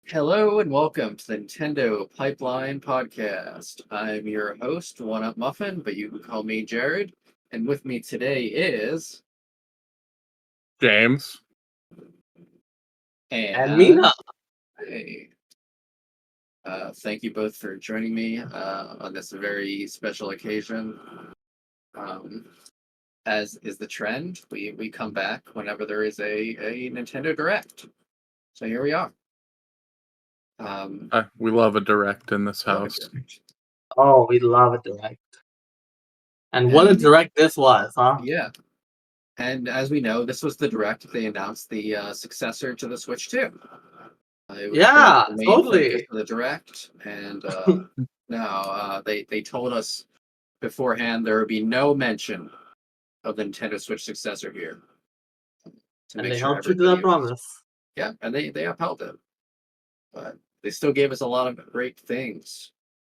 Hello and welcome to the Nintendo Pipeline Podcast. I'm your host, One Up Muffin, but you can call me Jared. And with me today is James. and Mina. Hey, thank you both for joining me on this very special occasion. As is the trend, we come back whenever there is a Nintendo Direct. So here we are. We love a direct in this Love a house. Direct. Oh, we love a direct. And what a direct this was, huh? Yeah. And as we know, this was the Direct. They announced the successor to the Switch 2. It was Yeah, the main totally. focus of the Direct, and now they told us beforehand there would be no mention of the Nintendo Switch successor here. And they held true to that promise. Yeah, and they upheld it. But they still gave us a lot of great things.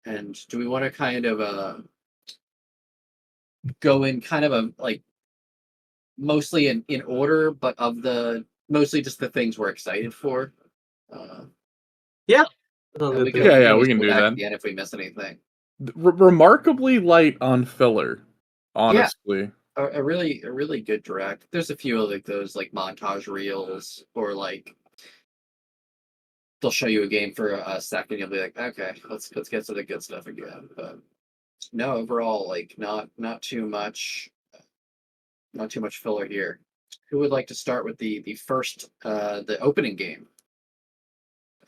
And do we want to kind of go in kind of mostly in order, but of the mostly just the things we're excited for? Yeah. We can do back that. at the end if we miss anything. Remarkably light on filler, honestly. A really good direct. There's a few of those montage reels, or they'll show you a game for a second, you'll be like, okay, let's get to the good stuff again. But no, overall, not too much filler here. Who would like to start with the first the opening game?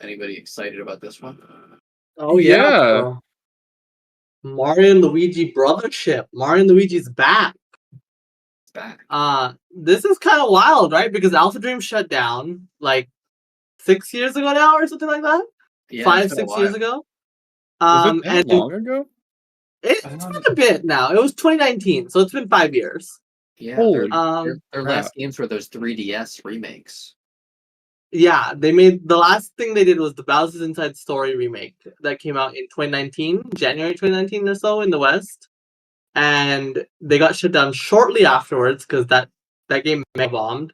Anybody excited about this one? Oh yeah. Mario and Luigi brothership. Mario and Luigi's back. It's back. This is kind of wild, right? Because Alpha Dream shut down 6 years ago now, or something like that. Yeah, 5-6 years ago. Was it that long ago? It's been a bit now. It was 2019, so it's been 5 years. Yeah, their crap. last games were those 3DS remakes. Yeah, the last thing they did was the Bowser's Inside Story remake that came out in 2019, January 2019 or so in the West. And they got shut down shortly afterwards because that game mega bombed.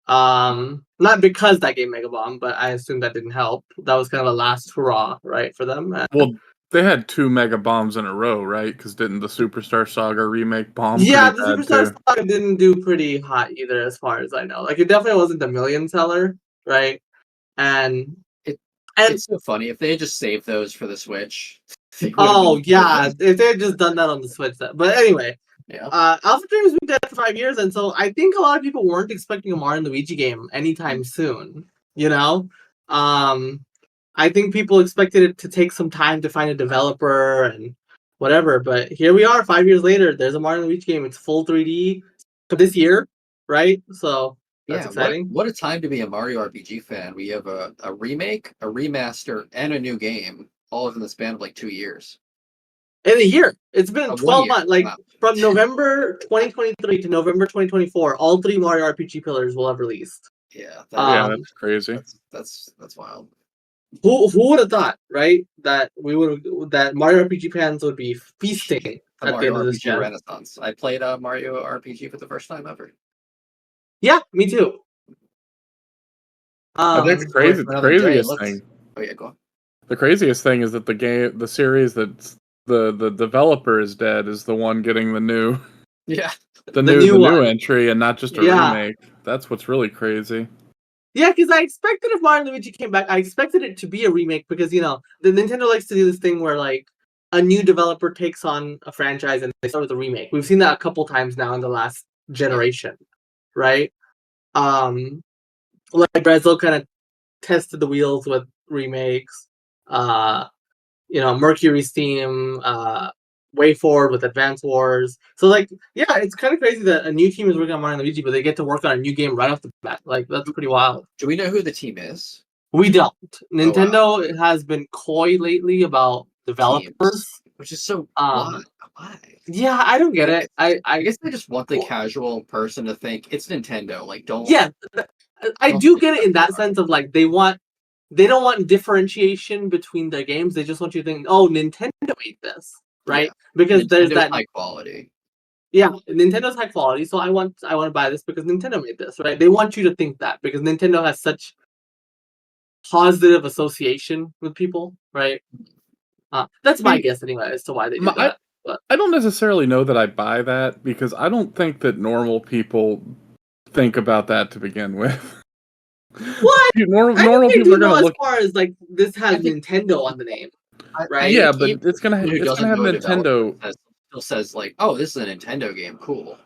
Not because that game mega bombed, but I assume that didn't help. That was kind of a last hurrah, right, for them. Well, they had 2 mega bombs in a row, right? Because didn't the Superstar Saga remake bomb? Yeah, the Superstar Saga didn't do pretty hot either, as far as I know. It definitely wasn't a million seller, right? And it's so funny if they had just saved those for the Switch. Oh yeah, if they had just done that on the Switch. But anyway, yeah. Alpha Dream has been dead for 5 years, and so I think a lot of people weren't expecting a Mario and Luigi game anytime soon. I think people expected it to take some time to find a developer and whatever. But here we are, 5 years later. There's a Mario and Luigi game. It's full 3D this year, right? So that's exciting. What a time to be a Mario RPG fan. We have a remake, a remaster, and a new game, all within the span of 2 years. In a year. It's been 12 months. From November 2023 to November 2024, all 3 Mario RPG pillars will have released. Yeah, that's crazy. That's wild. Who would have thought, right? That Mario RPG fans would be feasting at the end of this RPG renaissance. I played Mario RPG for the first time ever. Yeah, me too. That's crazy. The craziest thing. Oh yeah, go on. The craziest thing is that the series that's the developer is dead is the one getting the new the new entry and not just a remake. That's what's really crazy. Yeah, because I expected if Mario and Luigi came back, I expected it to be a remake because the Nintendo likes to do this thing where a new developer takes on a franchise and they start with a remake. We've seen that a couple times now in the last generation, right? Brazil kind of tested the wheels with remakes. Mercury's team, Way Forward with Advance Wars. So it's kind of crazy that a new team is working on Mario and Luigi, but they get to work on a new game right off the bat. That's pretty wild. Do we know who the team is? We don't. Nintendo has been coy lately about developers, teams, which is so why? Yeah, I don't get it. I guess they just want the casual person to think it's Nintendo. Don't. Yeah, I do get it in that sense of they don't want differentiation between their games. They just want you to think, oh, Nintendo made this, right? Yeah. Because there's that high quality. Yeah, Nintendo's high quality, so I want to buy this because Nintendo made this, right? They want you to think that because Nintendo has such positive association with people, right? That's my guess anyway as to why they do that. But I don't necessarily know that I buy that because I don't think that normal people think about that to begin with. what? Normal I people do are gonna know as look. far as like this has Nintendo on the name, right? Yeah, think but even it's gonna who doesn't have know a developer Nintendo. still says like, "Oh, this is a Nintendo game. Cool."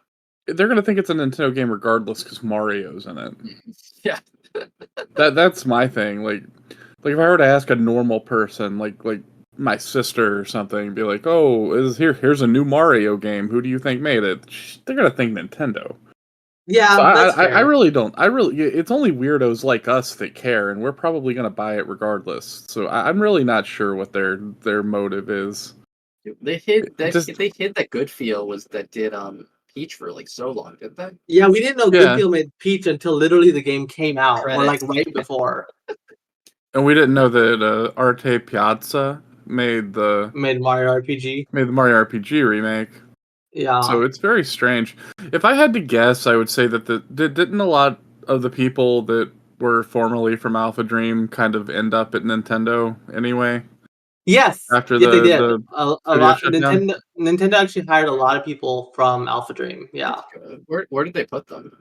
They're gonna think it's a Nintendo game regardless because Mario's in it. Yeah. That's my thing. Like if I were to ask a normal person, like my sister or something, be like, "Oh, here's a new Mario game. Who do you think made it?" They're gonna think Nintendo. So Yeah, that's I fair. really don't. It's only weirdos like us that care, and we're probably gonna buy it regardless. So I'm really not sure what their motive is. They hid that Just they hid that Good Feel was that did Peach for like so long, didn't they? Yeah, we didn't know yeah, Goodfield made Peach until literally the game came out, or like Credits. right before. and we didn't know that Arte Piazza Made Mario RPG. made the Mario RPG remake. Yeah. So it's very strange. If I had to guess, I would say that didn't a lot of the people that were formerly from Alpha Dream kind of end up at Nintendo anyway Yes, after yeah, they did. the A studio lot. shut down? Nintendo actually hired a lot of people from Alpha Dream. Yeah, That's good. Where did they put them?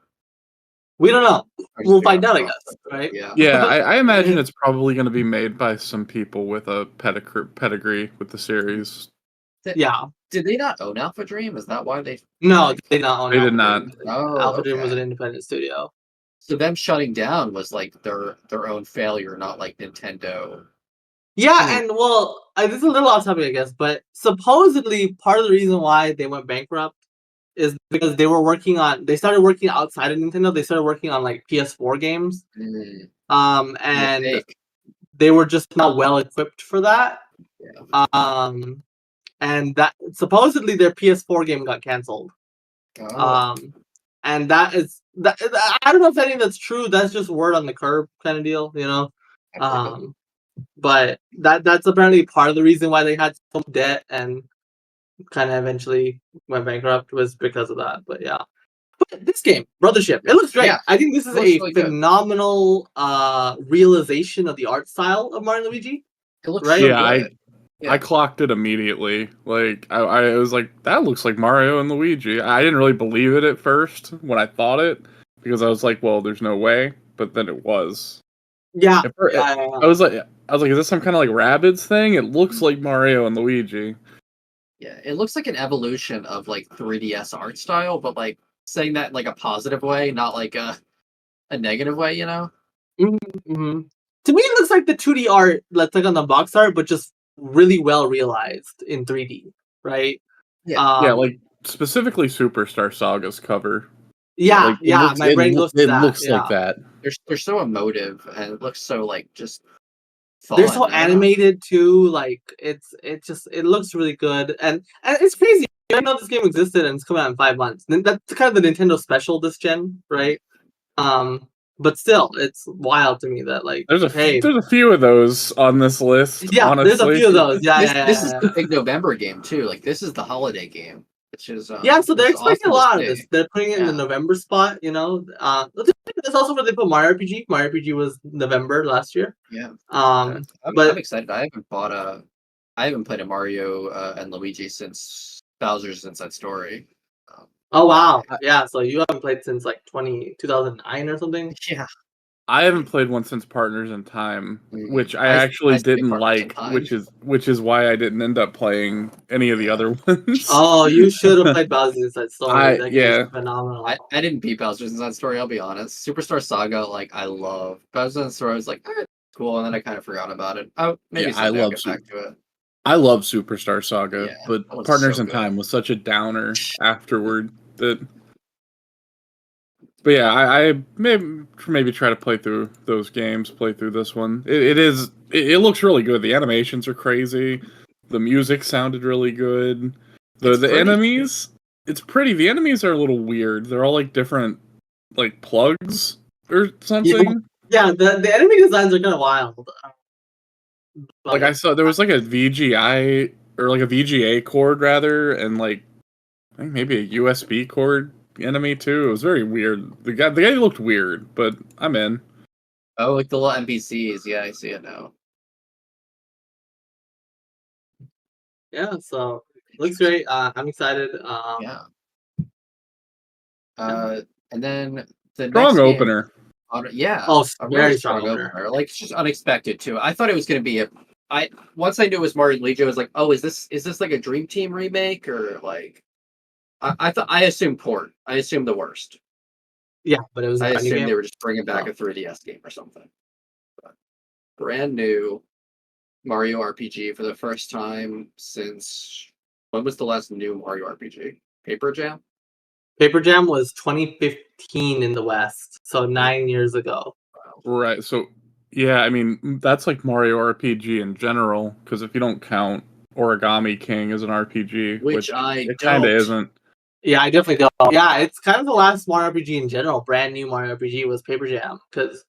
we don't know. I just We'll figured find out, I out guess. Right? Yeah. Yeah, I imagine it's probably going to be made by some people with a pedigree with the series. Yeah. Did they not own Alpha Dream? Is that why they No, like? they did not own They did Alpha not. Dream. Oh, Alpha Dream was an okay. independent studio. So them shutting down was like their own failure, not like Nintendo. Yeah, and well, this is a little off topic, I guess, but supposedly part of the reason why they went bankrupt is because they started working outside of Nintendo. They started working on like PS4 games. Mm, And mistake. they were just not well equipped for that. Yeah. And that supposedly their PS4 game got canceled. Oh, And that is that. I don't know if any of that's true. That's just word on the curb kind of deal, you know. I believe it. But that's apparently part of the reason why they had some debt and kind of eventually went bankrupt was because of that. But yeah. But this game, Brothership, it looks great. Yeah, I think this is it looks a really good. phenomenal realization of the art style of Mario and Luigi. It looks Right? so Yeah, good. I clocked it immediately. Like I was like, that looks like Mario and Luigi. I didn't really believe it at first when I thought it because I was like, well, there's no way. But then it was. Yeah. At first, Yeah. I was like, is this some kind of like Rabbids thing? It looks like Mario and Luigi. Yeah, it looks like an evolution of like 3DS art style, but like saying that in like a positive way, not like a negative way, you know? Mm-hmm. To me, it looks like the 2D art, let's like on the box art, but just really well realized in 3D, right? Yeah. Yeah, like specifically Superstar Saga's cover. Yeah, Like my brain goes to it that. looks like Yeah. that. They're so emotive and it looks so like just They're fun. so I don't know. animated too. Like it looks really good, and it's crazy. I know this game existed and it's coming out in 5 months. That's kind of the Nintendo special this gen, right? But still, it's wild to me that like, There's hey, a few of those on this list, yeah, there's a honestly. few of those. Yeah, This is yeah. the big November game too. Like this is the holiday game, which is Yeah, so which they're is expecting awesome a to lot of see. this. They're putting it in the Yeah. November spot, you know. That's also where they put Mario RPG. Mario RPG was November last year. Yeah. I'm But excited. I haven't played a Mario and Luigi since Bowser's Inside Story. oh wow, yeah. So you haven't played since like 2009 or something. Yeah. I haven't played one since Partners in Time, which I I actually say didn't Partners in like, Time. which is why I didn't end up playing any of the other ones. Oh, you should have played Bowser's Inside Story. That game is Yeah. phenomenal. I didn't beat Bowser's Inside Story, I'll be honest. Superstar Saga, like I love. Bowser's Inside Story, I was like, cool, and then I kind of forgot about it. Oh, maybe Yeah, someday I'll get back to it. I love Superstar Saga, Yeah, but that was Partners so in good. Time was such a downer afterward that. But yeah, I maybe try to play through those games, play through this one. It looks really good. The animations are crazy. The music sounded really good. It's The pretty. enemies, it's pretty. The enemies are a little weird. They're all like different, like plugs or something. Yeah, the enemy designs are kind of wild. Like I saw there was like a VGI or like a VGA cord rather, and like I think maybe a USB cord enemy too. It was very weird. The guy looked weird, but I'm in. Oh, like the little NPCs. Yeah, I see it now. Yeah, so looks great. I'm excited. Yeah. And then the Strong next game. opener. Yeah, Oh, a very really strong strong opener. opener. Like it's just unexpected too. I thought it was going to be once I knew it was Mario and Luigi, I was like, oh, is this like a Dream Team remake or like? I assumed port. I assumed the worst. Yeah, but it was a I brand new assumed game. they were just bringing back a 3DS game or something. But brand new Mario RPG for the first time since when was the last new Mario RPG? Paper Jam? Paper Jam was 2015 in the West, so 9 years ago. Wow. Right. So, yeah, I mean, that's like Mario RPG in general, because if you don't count Origami King as an RPG, Which which I it kind of don't. isn't. Yeah, I definitely don't. Yeah, it's kind of the last Mario RPG in general. Brand new Mario RPG was Paper Jam because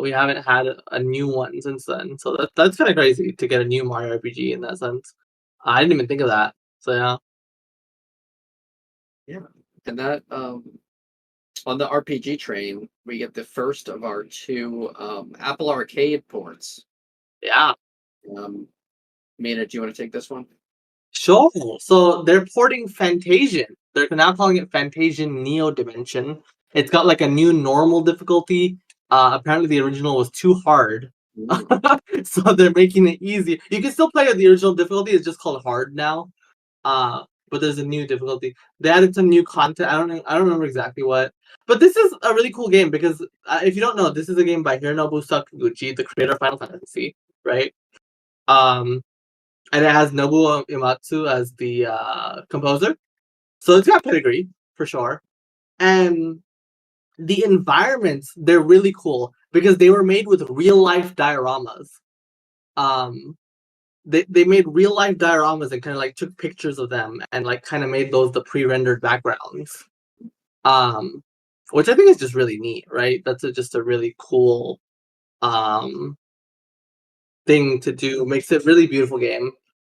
we haven't had a new one since then. So that's kind of crazy to get a new Mario RPG in that sense. I didn't even think of that. So yeah. Yeah. And that on the RPG train, we get the first of our two Apple Arcade ports. Yeah. Mina, do you want to take this one? Sure. So they're porting Fantasian. They're now calling it Fantasian Neo Dimension. It's got like a new normal difficulty. Apparently the original was too hard. So they're making it easy. You can still play at the original difficulty, it's just called hard now. But there's a new difficulty. They added some new content. I don't remember exactly what. But this is a really cool game because if you don't know, this is a game by Hironobu Sakaguchi, the creator of Final Fantasy, right? And it has Nobuo Uematsu as the composer. So it's got pedigree for sure. And the environments, they're really cool because they were made with real life dioramas. They made real life dioramas and kind of like took pictures of them and like kind of made those the pre-rendered backgrounds. Which I think is just really neat, right? That's just a really cool thing to do. Makes it a really beautiful game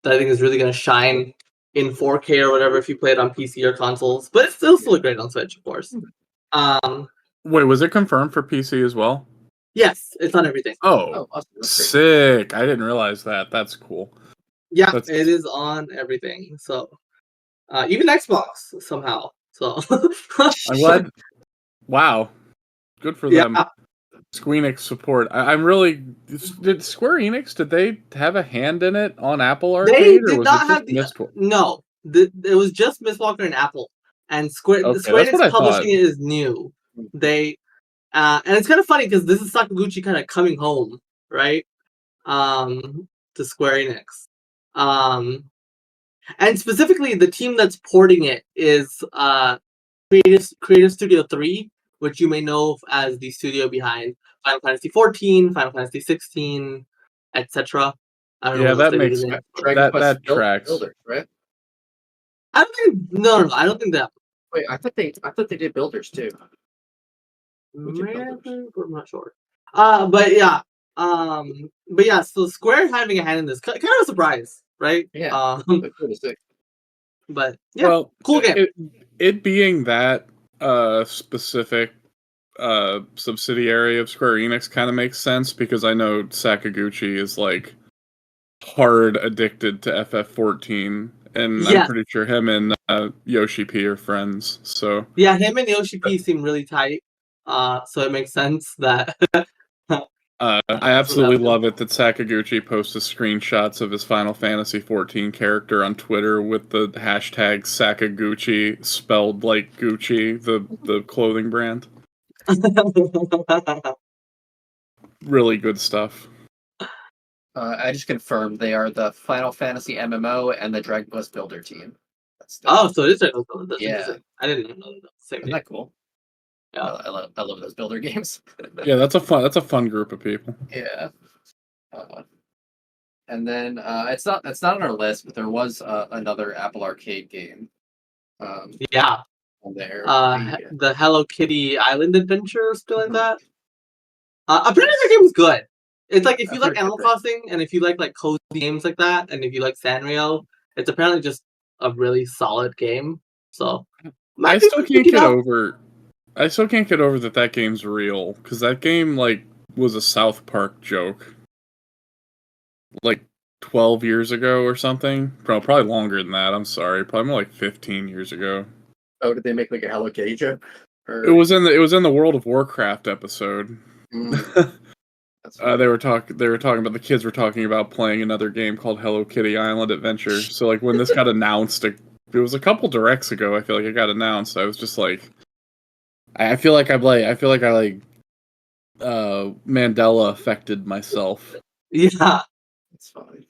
that I think is really going to shine in 4K or whatever if you play it on PC or consoles. But it's still look great on Switch, of course. Wait, was it confirmed for PC as well? Yes, it's on everything. Oh, awesome. Sick! I didn't realize that. That's cool. Yeah, it is on everything. So even Xbox somehow. So I'm glad. Wow, good for them. Square Enix support. I'm really. Did Square Enix? Did they have a hand in it on Apple Arcade, they or did was not it have just the no. It was just Miss Walker and Apple, and Square Okay, that's what Enix I thought. publishing it is new. They and it's kind of funny because this is Sakaguchi kind of coming home, right? To Square Enix. And specifically the team that's porting it is Creative Studio 3, which you may know as the studio behind Final Fantasy 14, Final Fantasy 16, etc. I don't know Yeah, what else that they makes did in. that tracks. Builders, right? I don't think no, I don't think that. Wait, I thought they did Builders too. Maybe, I'm not sure. But yeah, so Square having a hand in this kind of a surprise, right? Yeah. But yeah, Well, cool game. It being that specific subsidiary of Square Enix kind of makes sense because I know Sakaguchi is like hard addicted to FF14, and I'm pretty sure him and Yoshi P are friends. So yeah, him and Yoshi P seem really tight. So it makes sense that. I absolutely love it that Sakaguchi posted screenshots of his Final Fantasy 14 character on Twitter with the hashtag Sakaguchi spelled like Gucci, the clothing brand. Really good stuff. I just confirmed they are the Final Fantasy MMO and the Dragon Quest Builder team. So it is Dragon Quest Builder. That's interesting. I didn't know that. Same Isn't that cool? Yeah. I love those builder games. Yeah, that's a fun group of people. Yeah. And then it's not on our list, but there was another Apple Arcade game. Yeah. On there. The Hello Kitty Island Adventure or something like that. Apparently that game was good. It's like if you like Animal Crossing and if you like cozy games like that, and if you like Sanrio, it's apparently just a really solid game. So I still can't get over that game's real because that game like was a South Park joke, like 12 years ago or something. Probably longer than that. I'm sorry, probably more like 15 years ago. Oh, did they make like a Hello Kitty joke? Or... It was in the World of Warcraft episode. They were talking about the kids were talking about playing another game called Hello Kitty Island Adventure. So like when this got announced, it was a couple directs ago. I feel like it got announced. I was just like, I feel like I Mandela affected myself. Yeah, it's fine.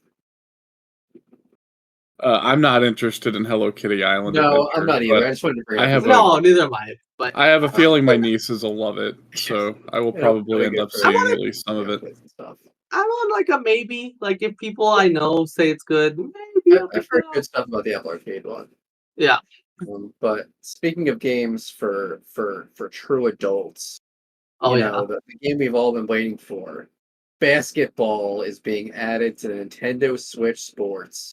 I'm not interested in Hello Kitty Island. No, I'm not either. I just wanted to bring it up. Neither am I. But I have a feeling my nieces will love it, so I will probably end up seeing at least some of it. I'm on like a maybe. Like if people I know say it's good, maybe I've heard good stuff about the Apple Arcade one. Yeah. But speaking of games for true adults, the game we've all been waiting for, basketball is being added to Nintendo Switch Sports.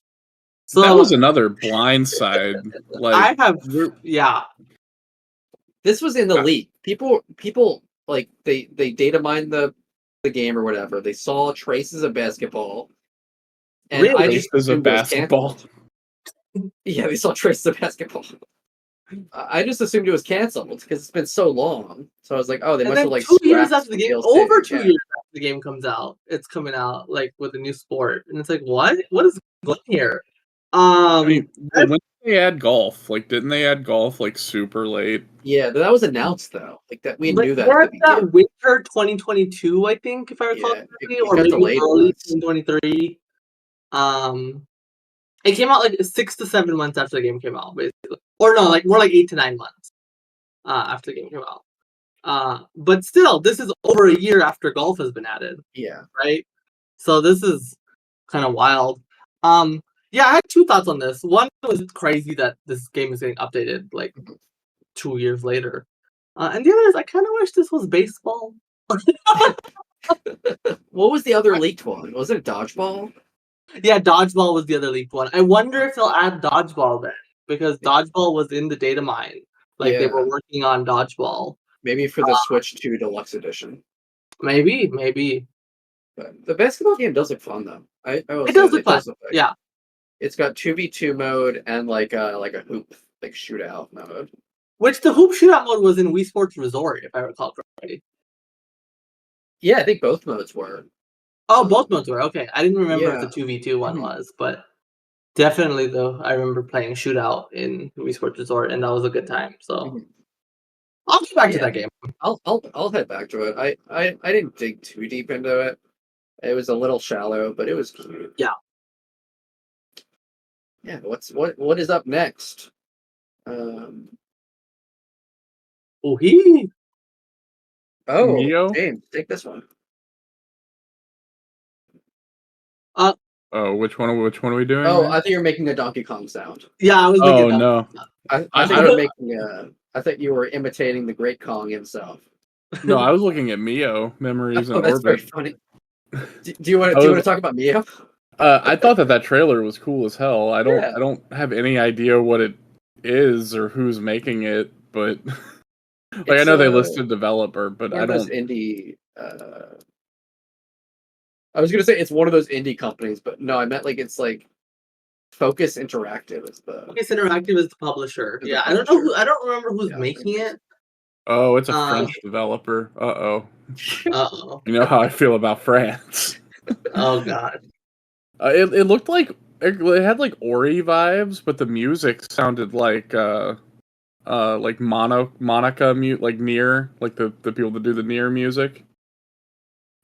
So that was another blind side. Like this was in the leak. People like they data mined the game or whatever. They saw traces of basketball. And I just assumed basketball. Yeah, they saw traces of basketball. I just assumed it was canceled because it's been so long. So I was like, oh, they must have like 2 years after the game, over 2 years after the game comes out, it's coming out like with a new sport, and it's like, what is going here? I mean, when did they add golf? Like, didn't they add golf like super late? Yeah, that was announced though. Like that, we knew that. At that winter 2022, I think, if I recall correctly, or maybe early 2023. It came out like 6 to 7 months after the game came out, basically, or no, like more like 8 to 9 months after the game came out. But still, this is over a year after golf has been added. Yeah. Right. So this is kind of wild. Yeah, I had two thoughts on this. One was crazy that this game is getting updated like 2 years later, and the other is I kind of wish this was baseball. What was the other leaked one? Was it dodgeball? Yeah, dodgeball was the other leaked one. I wonder if they'll add dodgeball then, because dodgeball was in the data mine. Like they were working on dodgeball. Maybe for the Switch 2 Deluxe Edition. Maybe. But the basketball game does look fun though. It does look fun. Yeah. It's got 2v2 mode and like a hoop like shootout mode. Which the hoop shootout mode was in Wii Sports Resort, if I recall correctly. Yeah, I think both modes were. Oh, both modes were. Okay. I didn't remember if the 2v2 one was, but definitely though, I remember playing shootout in Wii Sports Resort, and that was a good time. So I'll get back to that game. I'll head back to it. I didn't dig too deep into it. It was a little shallow, but it was cute. Yeah. Yeah, what is up next? Neo? James, take this one. Which one are we doing? Oh, I think you're making a Donkey Kong sound. Yeah, I was making that. No. I think you're making I thought you were imitating the Great Kong himself. No, I was looking at Mio Memories in Orbit. Very funny. Do you want to talk about Mio? I thought that trailer was cool as hell. I don't have any idea what it is or who's making it, but like I know they listed developer, but I don't. Indie. I was gonna say it's one of those indie companies, but no, I meant like it's like Focus Interactive is the. Focus Interactive is the publisher. Yeah, I don't know I don't remember who's making it. Oh, it's a French developer. Uh-oh. You know how I feel about France. Oh God. It looked like it had like Ori vibes, but the music sounded like Monica mute like Nier, like the people that do the Nier music.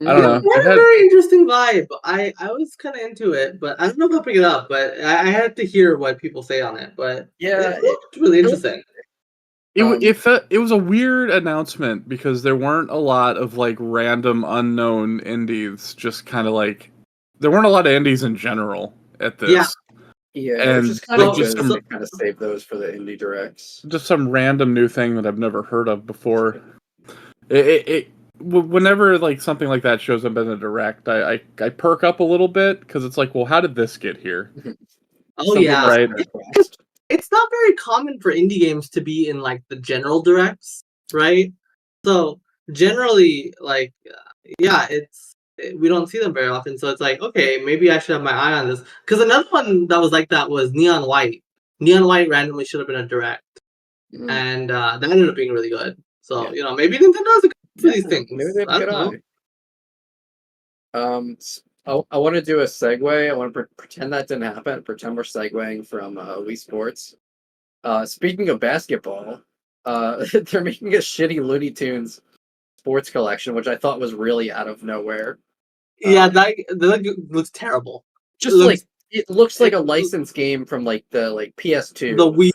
I don't know. It had a very interesting vibe. I was kind of into it, but I don't know if I'll pick it up. But I had to hear what people say on it. But yeah, it looked really interesting. It was a weird announcement because there weren't a lot of like random unknown indies. Just kind of like there weren't a lot of indies in general at this. Yeah, and just kind of save those for the indie directs. Just some random new thing that I've never heard of before. Whenever like something like that shows up in a direct, I perk up a little bit because it's like, well, how did this get here? Right. It's not very common for indie games to be in like the general directs, right? So generally, like yeah, we don't see them very often, so it's like, okay, maybe I should have my eye on this. Because another one that was like that was Neon White. Neon White randomly should have been a direct, and that ended up being really good. So maybe Nintendo is good for these things. Maybe they have I a good don't know. I want to do a segue. I want to pretend that didn't happen. Pretend we're segueing from Wii Sports. Speaking of basketball, they're making a shitty Looney Tunes sports collection, which I thought was really out of nowhere. Yeah, that looks terrible. It looks like a licensed game from like the PS2. The Wii.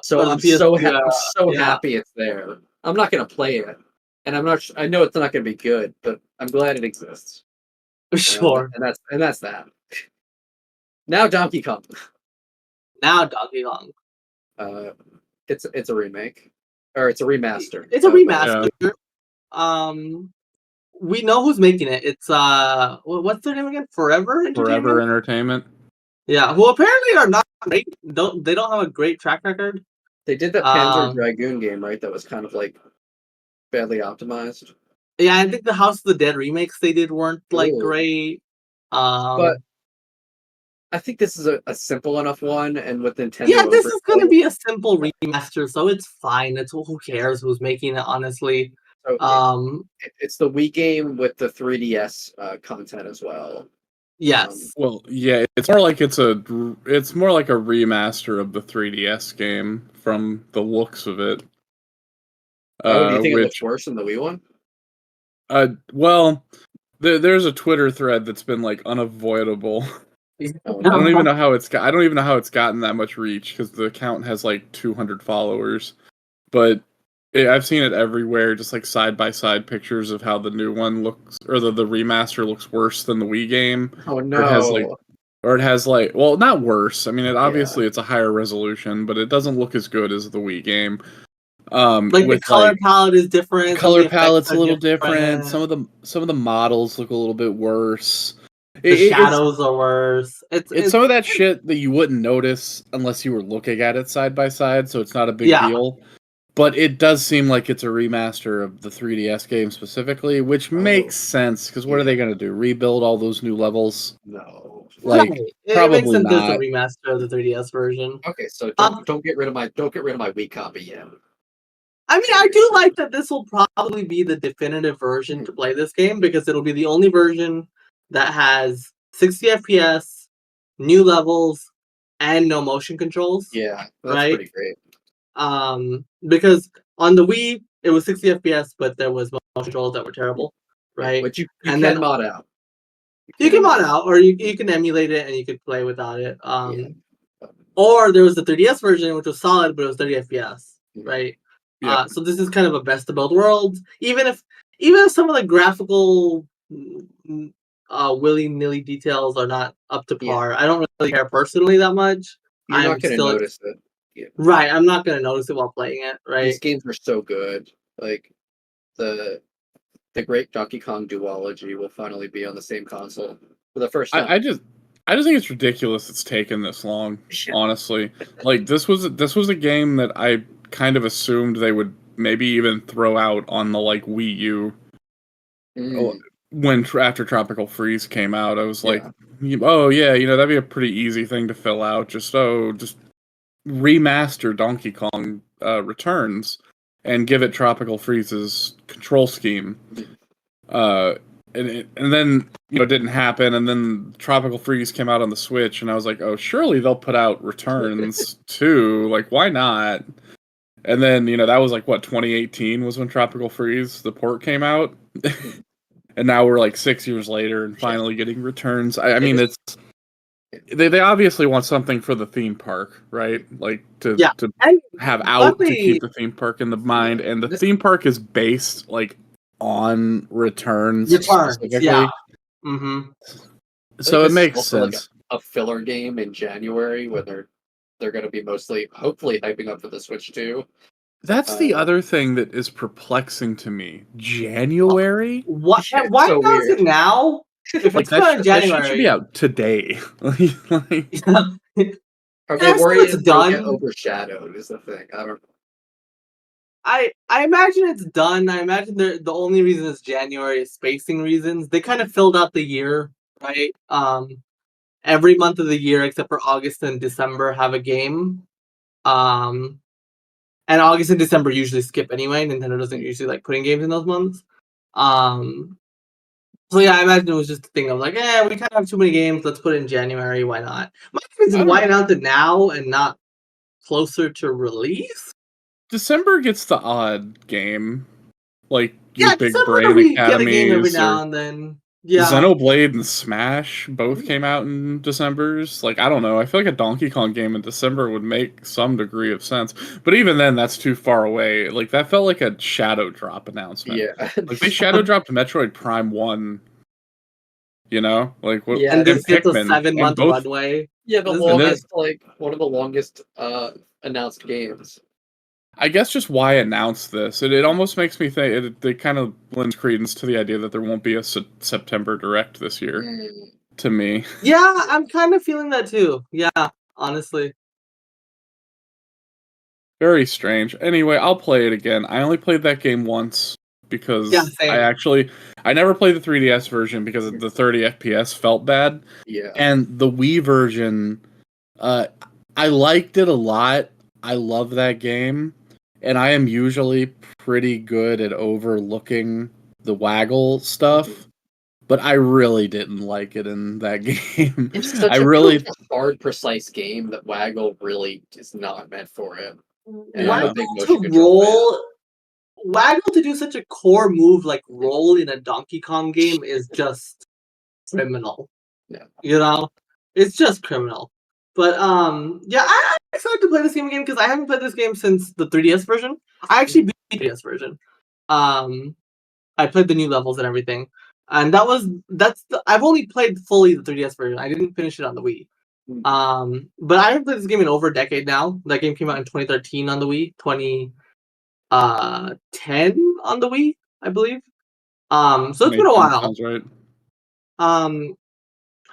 So I'm so happy it's there. I'm not gonna play it, and I'm not. I know it's not gonna be good, but I'm glad it exists. Sure. And that's that. Now Donkey Kong. Now Donkey Kong. It's a remake, or it's a remaster. It's a remaster. We know who's making it. It's what's their name again? Forever Entertainment. Yeah, who apparently are not great. They don't have a great track record. They did that Panzer Dragoon game, right? That was kind of like badly optimized. Yeah, I think the House of the Dead remakes they did weren't like great. But I think this is a simple enough one, and with Nintendo. Yeah, this is gonna be a simple remaster, so it's fine. It's who cares who's making it, honestly. So it's the Wii game with the 3DS content as well. Yes. Well, yeah, it's more like a remaster of the 3DS game from the looks of it. Do you think it looks worse than the Wii one? Well, there's a Twitter thread that's been like unavoidable. I don't even know how it's gotten that much reach because the account has like 200 followers, but I've seen it everywhere, just like side by side pictures of how the new one looks, or the remaster looks worse than the Wii game. Oh no! Or it has well, not worse. I mean, obviously it's a higher resolution, but it doesn't look as good as the Wii game. The color palette is different. Color palette's a little different. Some of the models look a little bit worse. The shadows are worse. It's some of that shit that you wouldn't notice unless you were looking at it side by side, so it's not a big deal. But it does seem like it's a remaster of the 3DS game specifically, which makes sense, because what are they going to do? Rebuild all those new levels? No. Probably it makes sense not. There's a remaster of the 3DS version. Okay, so don't get rid of my Wii copy yet. I mean, I do like that this will probably be the definitive version to play this game, because it'll be the only version that has 60 FPS, new levels, and no motion controls. Yeah, that's pretty great. Because on the Wii it was 60 FPS, but there was motion controls that were terrible, right? But you can mod out. You can mod out, or you can emulate it and you can play without it. Or there was the 3DS version, which was solid, but it was 30 FPS, right? Yeah. So this is kind of a best of both worlds. Even if some of the graphical willy-nilly details are not up to par, I don't really care personally that much. You're not going to notice it. Yeah. Right, I'm not going to notice it while playing it, right? These games are so good. Like, the great Donkey Kong duology will finally be on the same console for the first time. I just think it's ridiculous it's taken this long, honestly. Like, this was a game that I kind of assumed they would maybe even throw out on the, like, Wii U. After Tropical Freeze came out, I was like, oh, yeah, that'd be a pretty easy thing to fill out. Just remaster Donkey Kong Returns and give it Tropical Freeze's control scheme. And then it didn't happen, and then Tropical Freeze came out on the Switch, and I was like, oh, surely they'll put out Returns too. Like, why not? And then that was like 2018 was when Tropical Freeze the port came out. And now we're like 6 years later and finally getting Returns. I mean, it's they obviously want something for the theme park, right? Like to have out to keep the theme park in the mind, and the theme park is based like on Returns specifically. Yeah. So it makes sense. Like a filler game in January when they're going to be hopefully hyping up for the Switch 2. That's the other thing that is perplexing to me. January? Why is it now? If it's coming in January, that should be out today. Are they worried it's done? Get overshadowed? Is the thing. I don't. I imagine it's done. I imagine the only reason it's January is spacing reasons. They kind of filled out the year, right? Every month of the year except for August and December have a game. And August and December usually skip anyway. Nintendo doesn't usually like putting games in those months. So yeah, I imagine it was just a thing of like, we kind of have too many games. Let's put it in January. Why not? My question is, why announce it now and not closer to release? December gets the odd game, like Yeah, Big December Brain we get a game every Academies now or and then. Yeah, Xenoblade and Smash both came out in December's. Like, I don't know. I feel like a Donkey Kong game in December would make some degree of sense. But even then, that's too far away. Like, that felt like a shadow drop announcement. Yeah. Like, they shadow dropped Metroid Prime 1. You know? Like, what? and this gets a Pikmin, 7-month runway. Yeah, the This longest, like, one of the longest announced games. I guess just why announce this? It almost makes me think it kind of lends credence to the idea that there won't be a September Direct this year. To me, Yeah, I'm kind of feeling that too. Yeah, honestly, very strange. Anyway, I'll play it again. I only played that game once because same. I never played the 3DS version because the 30 FPS felt bad. Yeah, and the Wii version, I liked it a lot. I love that game. And I am usually pretty good at overlooking the waggle stuff, but I really didn't like it in that game. it's such a hard, precise game that waggle really is not meant for it. And I'm a big motion control fan. Waggle to do such a core move like roll in a Donkey Kong game is just criminal. Yeah. You know? It's just criminal. But yeah, I'm excited to play this game again because I haven't played this game since the 3DS version. I actually beat the 3DS version. I played the new levels and everything. And I've only played fully the 3DS version. I didn't finish it on the Wii. But I haven't played this game in over a decade now. That game came out in 2013 on the Wii, 2010 on the Wii, I believe. So it's been a while. Sounds right.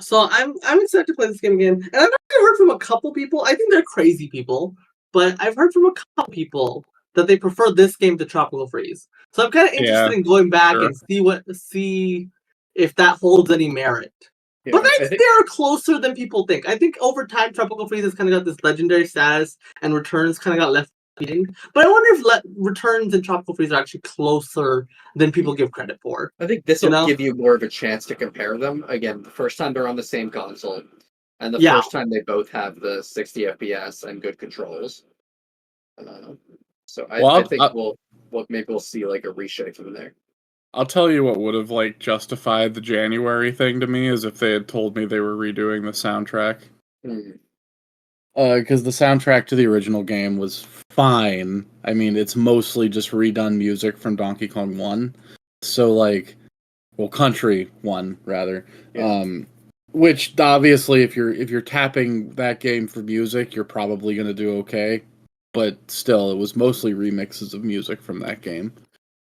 So I'm excited to play this game again. And I've actually heard from a couple people. I think they're crazy people, but I've heard from a couple people that they prefer this game to Tropical Freeze. So I'm kind of interested in going back and see if that holds any merit. Yeah, but I think they're closer than people think. I think over time, Tropical Freeze has kind of got this legendary status, and Returns kind of got left beating. But I wonder if Returns and Tropical Freeze are actually closer than people give credit for. I think this will give you more of a chance to compare them. Again, the first time they're on the same console, and the first time they both have the 60 FPS and good controls. So I think maybe we'll see like a reshake from there. I'll tell you what would have like justified the January thing to me is if they had told me they were redoing the soundtrack. Because the soundtrack to the original game was fine. I mean, it's mostly just redone music from Donkey Kong 1. So like, Country 1 rather. Yeah. Which obviously, if you're tapping that game for music, you're probably gonna do okay. But still, it was mostly remixes of music from that game.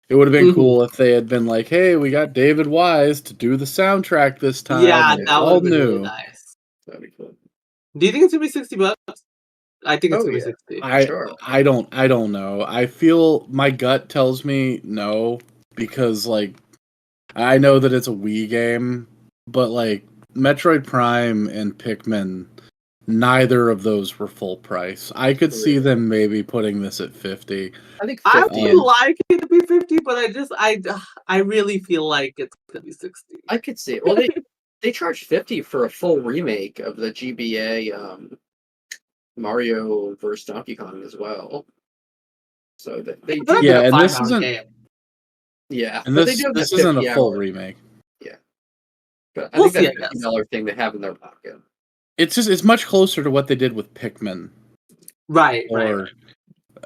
It would have been cool if they had been like, "Hey, we got David Wise to do the soundtrack this time." Yeah, that would have been really nice. That'd be cool. Do you think it's gonna be $60? I think it's gonna be 60. I don't know. I feel my gut tells me no because like I know that it's a Wii game, but like Metroid Prime and Pikmin, neither of those were full price. I could see them maybe putting this at 50. I think 50. I would like it to be 50, but I really feel like it's gonna be 60. I could see it. Well, they charged 50 for a full remake of the GBA Mario vs. Donkey Kong as well. So they and this isn't and this isn't a full remake. Yeah, but I think that's a $50 thing they have in their pocket. It's much closer to what they did with Pikmin, right?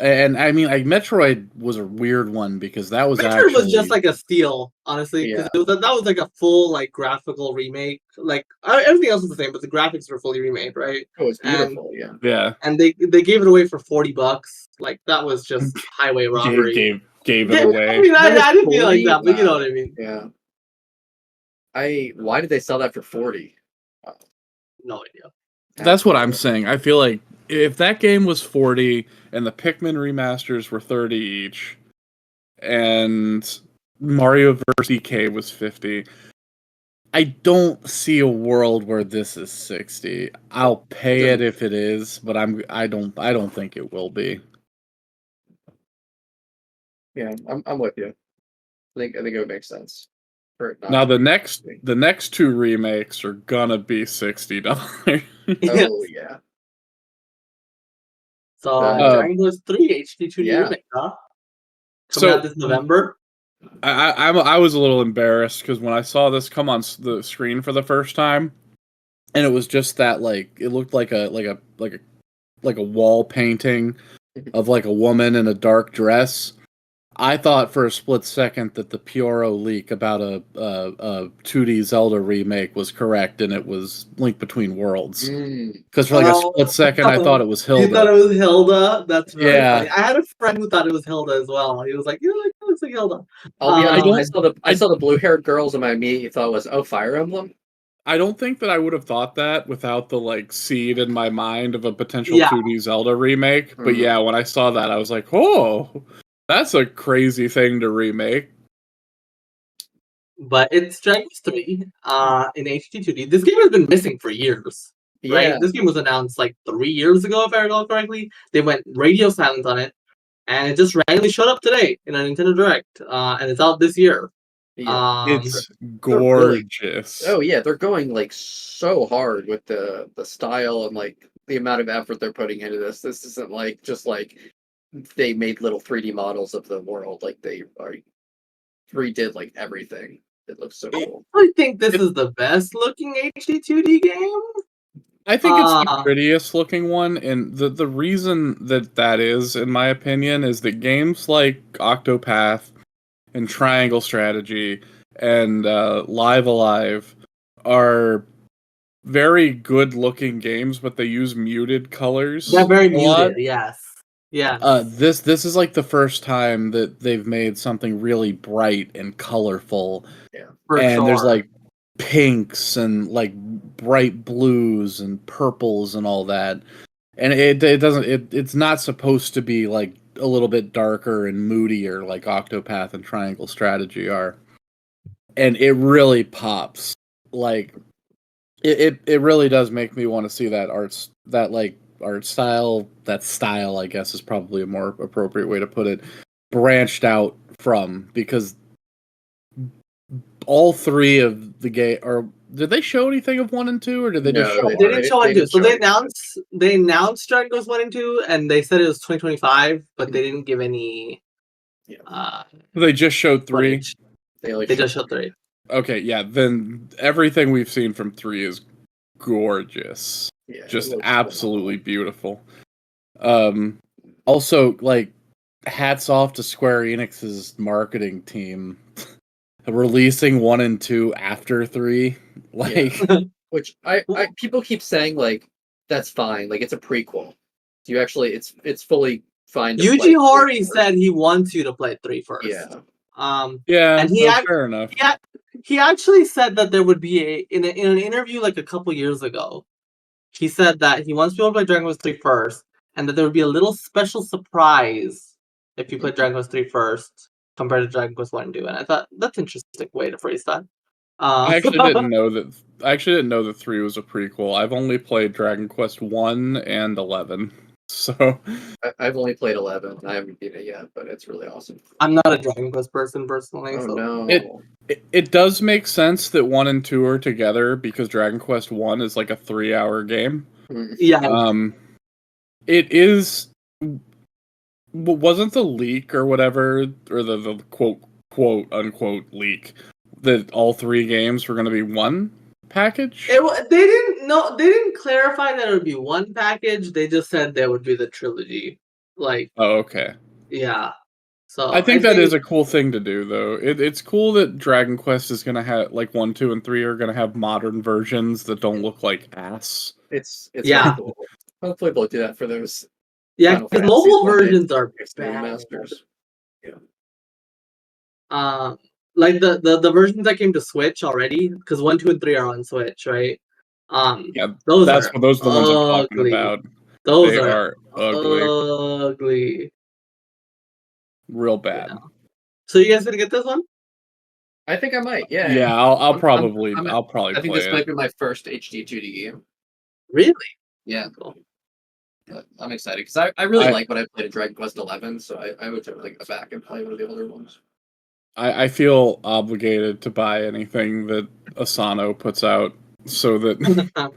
And I mean, like Metroid was a weird one because that was Metroid was just like a steal, honestly. Because that was like a full like graphical remake. Like everything else was the same, but the graphics were fully remade, right? Oh, it's beautiful, yeah. And they gave it away for $40. Like that was just highway robbery. Gave it away. I mean, I didn't feel like that, but you know what I mean. Yeah. Why did they sell that for 40? No idea. That's what I'm saying. I feel like if that game was 40 and the Pikmin remasters were 30 each, and Mario vs. DK was 50, I don't see a world where this is 60. I'll pay it if it is, but I don't think it will be. Yeah, I'm with you. I think it would make sense. Now the next two remakes are gonna be $60. Oh yeah. So Dragon Quest 3 HD 2D remake, huh? Coming out this November. I was a little embarrassed because when I saw this come on the screen for the first time, and it was just that it looked like a wall painting of like a woman in a dark dress. I thought for a split second that the Pyoro leak about a 2D Zelda remake was correct, and it was Link Between Worlds. Because for like a split second, I thought it was Hilda. You thought it was Hilda? That's very funny. I had a friend who thought it was Hilda as well. He was like, "Yeah, it looks like Hilda." I'll be honest. I saw the blue-haired girls, and my immediate thought was, "Oh, Fire Emblem." I don't think that I would have thought that without the seed in my mind of a potential 2D Zelda remake. But yeah, when I saw that, I was like, "Oh, that's a crazy thing to remake." But it's Dragon Quest 3 in HD 2D. This game has been missing for years. Right? Yeah. This game was announced 3 years ago, if I recall correctly. They went radio silent on it, and it just randomly showed up today in a Nintendo Direct, and it's out this year. Yeah. It's gorgeous. Oh yeah, they're going so hard with the style and the amount of effort they're putting into this. This isn't just they made little 3D models of the world. They redid everything. It looks so cool. I think this is the best looking HD 2D game. I think it's the prettiest looking one, and the reason that is, in my opinion, is that games like Octopath and Triangle Strategy and Live Alive are very good looking games, but they use muted colors. They're very muted, yes. Yeah. This is the first time that they've made something really bright and colorful. Yeah. And there's pinks and bright blues and purples and all that. And it's not supposed to be a little bit darker and moodier like Octopath and Triangle Strategy are. And it really pops. It really does make me want to see that art style. That style, I guess, is probably a more appropriate way to put it, branched out from, because all three of the game, or did they show anything of 1 and 2, or did they just show? They didn't show 1 and 2. So they announced Dragon Quest 1 and 2, and they said it was 2025, but they didn't give any. They just showed 3. They just showed 3. Okay, yeah. Then everything we've seen from 3 is gorgeous. Yeah, just absolutely beautiful. Also, hats off to Square Enix's marketing team. Releasing 1 and 2 after 3, which I people keep saying that's fine, it's a prequel. You actually, it's fully fine. Yuji Horii said he wants you to play 3 first. Yeah. And fair enough. He actually said that there would be in an interview a couple years ago. He said that he wants people to play Dragon Quest 3 first, and that there would be a little special surprise if you play Dragon Quest 3 first compared to Dragon Quest 1 and 2, and I thought that's an interesting way to phrase that. I actually didn't know that 3 was a prequel. I've only played Dragon Quest 1 and 11, so I've only played 11. I haven't beat it yet, but it's really awesome. I'm not a Dragon Quest person personally. Oh, so. No. It does make sense that 1 and 2 are together because Dragon Quest 1 is a 3-hour game. Yeah. It is. Wasn't the leak or whatever, or the quote unquote leak, that all 3 games were going to be one package? They didn't clarify that it would be one package. They just said there would be the trilogy. Oh, okay. Yeah. So I think that is a cool thing to do, though. It's cool that Dragon Quest is going to have 1, 2, and 3 are going to have modern versions that don't look like ass. It's really cool. Hopefully they'll do that for those. Yeah, because mobile versions are bad. Masters. Yeah. The versions that came to Switch already, because 1, 2, and 3 are on Switch, right? Those are the ones I'm talking about. Those They are ugly. ugly. Real bad. Yeah. So you guys gonna get this one? I think I might. Yeah. Yeah, I'll probably I think play this it. might be my first HD 2D game. Really? Yeah. Cool. But I'm excited because I really like what I played at Dragon Quest 11, so I would totally go back and play one of the older ones. I feel obligated to buy anything that Asano puts out so that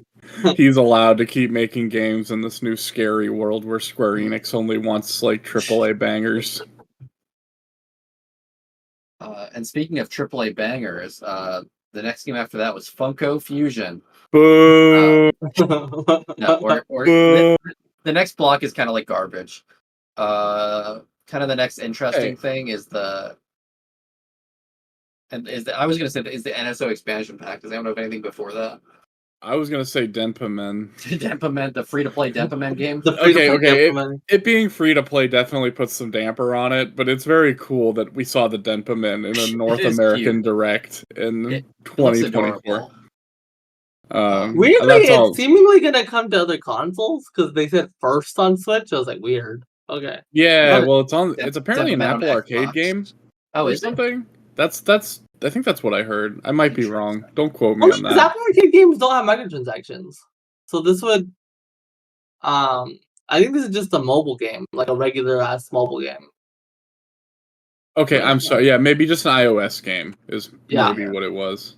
he's allowed to keep making games in this new scary world where Square Enix only wants like AAA bangers. And speaking of AAA bangers, the next game after that was Funko Fusion. Boo! No, Boo! the next block is kind of like garbage. Kind of the next interesting thing is I was gonna say is the NSO expansion pack. Does anyone know of anything before that? I was gonna say Denpamen. Denpamen, the free-to-play Denpamen game. Okay. It being free to play definitely puts some damper on it, but it's very cool that we saw the Denpamen in a North American cute. Direct in It looks 2024. Weirdly, it's seemingly gonna come to other consoles because they said first on Switch. I was like, weird. Okay. Yeah, well, it's apparently an Denpamen on Apple Arcade Xbox. game. Oh, or is something? That's I think that's what I heard. I might be wrong. Don't quote me on that. Apple Arcade games don't have microtransactions, so this would. I think this is just a mobile game, like a regular ass mobile game. Okay, I'm sorry. Yeah, maybe just an iOS game is maybe what it was.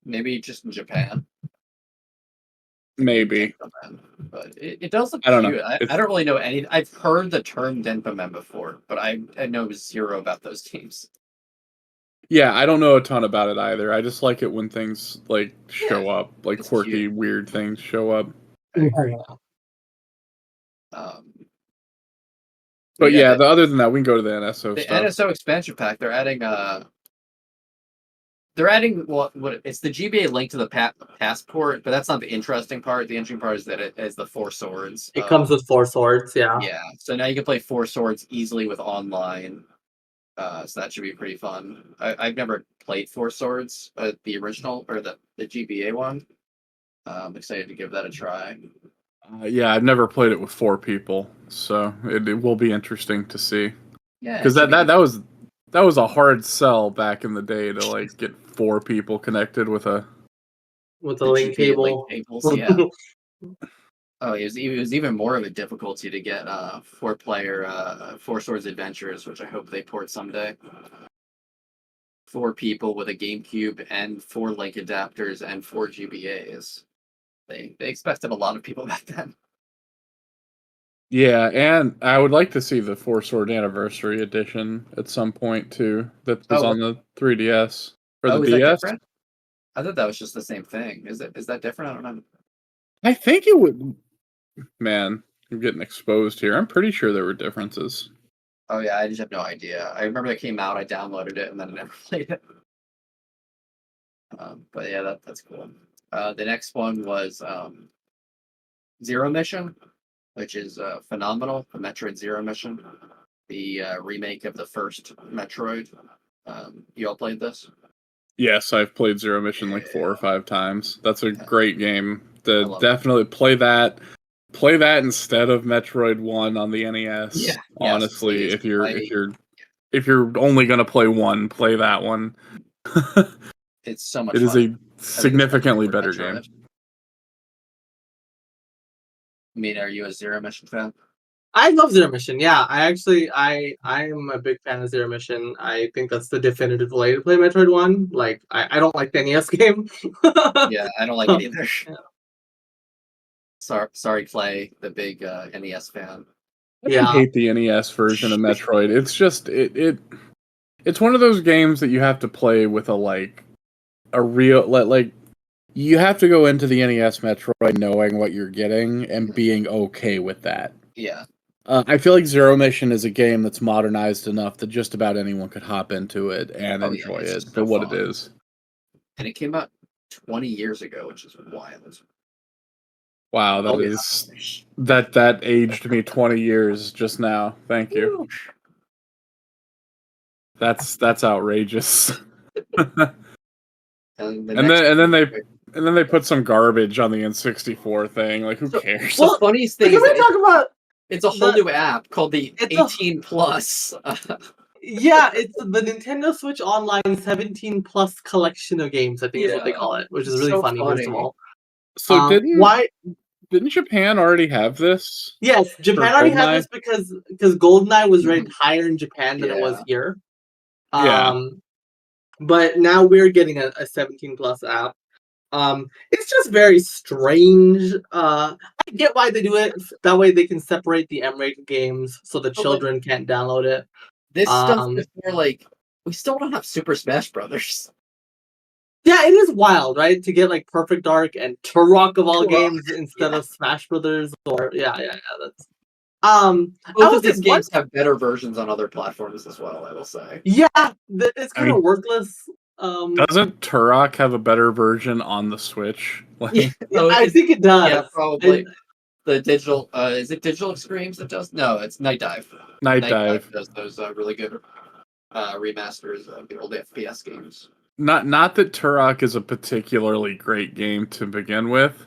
Maybe just in Japan. Maybe. But it does look I don't cute. know. I don't really know any. I've heard the term Denpamen before, but I know zero about those games. Yeah, I don't know a ton about it either. I just like it when things like show up, like quirky, cute. weird things show up. But yeah, other than that, we can go to the NSO the stuff. NSO expansion pack. They're adding what it's the GBA link to the passport, but that's not the interesting part. The interesting part is that it has the 4 swords. It comes with 4 swords, yeah. Yeah, so now you can play 4 swords easily with online. So that should be pretty fun. I've never played 4 swords, the original or the GBA one. I'm excited to give that a try. Yeah, I've never played it with 4 people, so it will be interesting to see. Yeah, because that was a hard sell back in the day to like get 4 people connected with a link table. Yeah. Oh, it was even more of a difficulty to get 4-player 4 Swords Adventures, which I hope they port someday. 4 people with a GameCube and 4 link adapters and 4 GBAs. They expected a lot of people back then. Yeah, and I would like to see the 4 Sword Anniversary Edition at some point too. That was on the 3DS or the DS. That different? I thought that was just the same thing. Is that different? I don't know. I think it would. Man, I'm getting exposed here. I'm pretty sure there were differences. Oh yeah, I just have no idea. I remember it came out, I downloaded it, and then I never played it. But yeah, that's cool. The next one was Zero Mission, which is phenomenal. The Metroid Zero Mission, the remake of the first Metroid. You all played this? Yes, I've played Zero Mission like 4 or 5 times. That's a great game. Definitely play that. Play that instead of Metroid 1 on the NES. Yeah, honestly, if you're only gonna play one, play that one. It's so much. It is a significantly better game. Mina, are you a Zero Mission fan? I love Zero Mission. Yeah, I am a big fan of Zero Mission. I think that's the definitive way to play Metroid 1. Like, I don't like the NES game. Yeah, I don't like it either. Yeah. Sorry, Clay, the big NES fan. I hate the NES version of Metroid. It's just it's one of those games that you have to play with a real like you have to go into the NES Metroid knowing what you're getting and being okay with that. Yeah. I feel like Zero Mission is a game that's modernized enough that just about anyone could hop into it and enjoy it for what it is. And it came out 20 years ago, which is wild. Wow, that aged me 20 years just now. Thank you. That's outrageous. and And then they put some garbage on the N64 thing. Like, who cares? The funniest thing is it's a whole the- new app called the 18 Plus. Yeah, it's the Nintendo Switch Online 17 Plus collection of games, I think is what they call it, which is really funny, first of all. So didn't Japan already have this? Yes, Japan already had this because GoldenEye was rated higher in Japan than it was here. But now we're getting a 17 plus app. It's just very strange. I get why they do it. That way they can separate the M-rated games so the children can't download it. This stuff is more like, we still don't have Super Smash Brothers. Yeah, it is wild, right? To get like Perfect Dark and Turok of all games instead of Smash Brothers, or that's both of these games have better versions on other platforms as well, I will say. Yeah, it's kind of worthless. Doesn't Turok have a better version on the Switch? I think it does. Yeah, probably. The digital, is it Digital Extremes that does? No, it's Night Dive. Night Dive does those really good remasters of the old FPS games. Not that Turok is a particularly great game to begin with.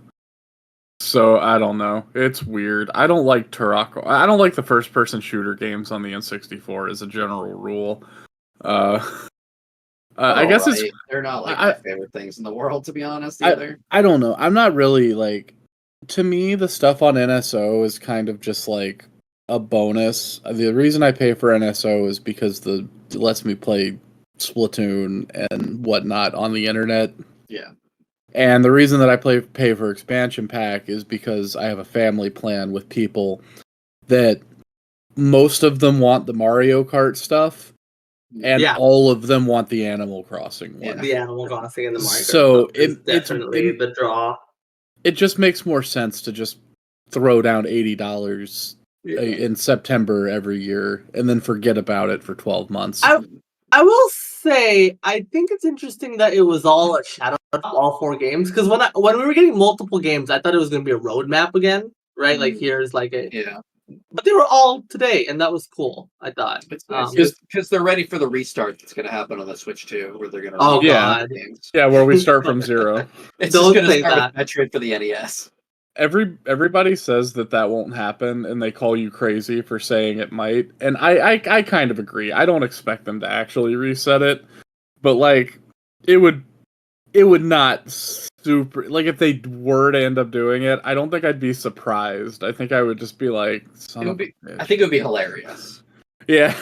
So I don't know. It's weird. I don't like Turok. I don't like the first-person shooter games on the N64 as a general rule. I guess they're not like my favorite things in the world, to be honest. Either I don't know. I'm not really like. To me, the stuff on NSO is kind of just like a bonus. The reason I pay for NSO is because it lets me play Splatoon and whatnot on the internet. Yeah. And the reason that I pay for expansion pack is because I have a family plan with people that most of them want the Mario Kart stuff, and all of them want the Animal Crossing one. Yeah, the Animal Crossing and the Mario Kart. So it's definitely the draw. It just makes more sense to just throw down $80 in September every year and then forget about it for 12 months. I will say, I think it's interesting that it was all a shadow of all 4 games, because when we were getting multiple games, I thought it was going to be a roadmap again, right? Like here's like but they were all today, and that was cool. I thought because they're ready for the restart that's going to happen on the Switch too, where they're going to God, games. Yeah, where we start from zero. It's just going to start with Metroid for the NES. Everybody says that won't happen, and they call you crazy for saying it might. And I kind of agree. I don't expect them to actually reset it, but like it would not super like if they were to end up doing it. I don't think I'd be surprised. I think I would just be like, I think it would be hilarious. Yeah.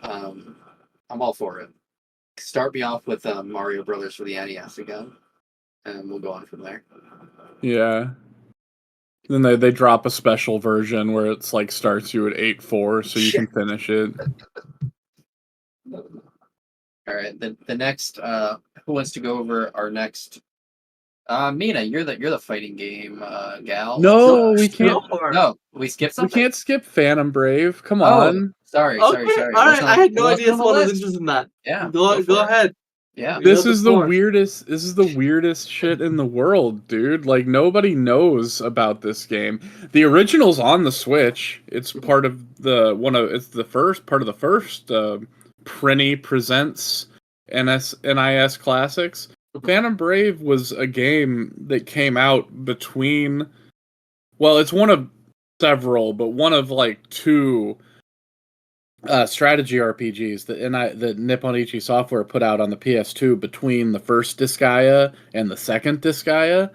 I'm all for it. Start me off with Mario Brothers for the NES again, and we'll go on from there. Yeah. Then they drop a special version where it's like starts you at 8-4 so you can finish it. All right. The next who wants to go over our next Mina, you're the fighting game gal. No, we can't. No, we skipped something. We can't skip Phantom Brave. Come on. Sorry. All right, I had no idea someone was interested in that. Yeah. Go ahead. Yeah. This is the weirdest shit in the world, dude. Like nobody knows about this game. The original's on the Switch. It's part of it's the first part of the first Prinny Presents NIS Classics. Phantom Brave was a game that came out between it's one of several, but one of like 2 strategy RPGs that Nippon Ichi Software put out on the PS2 between the first Disgaea and the second Disgaea.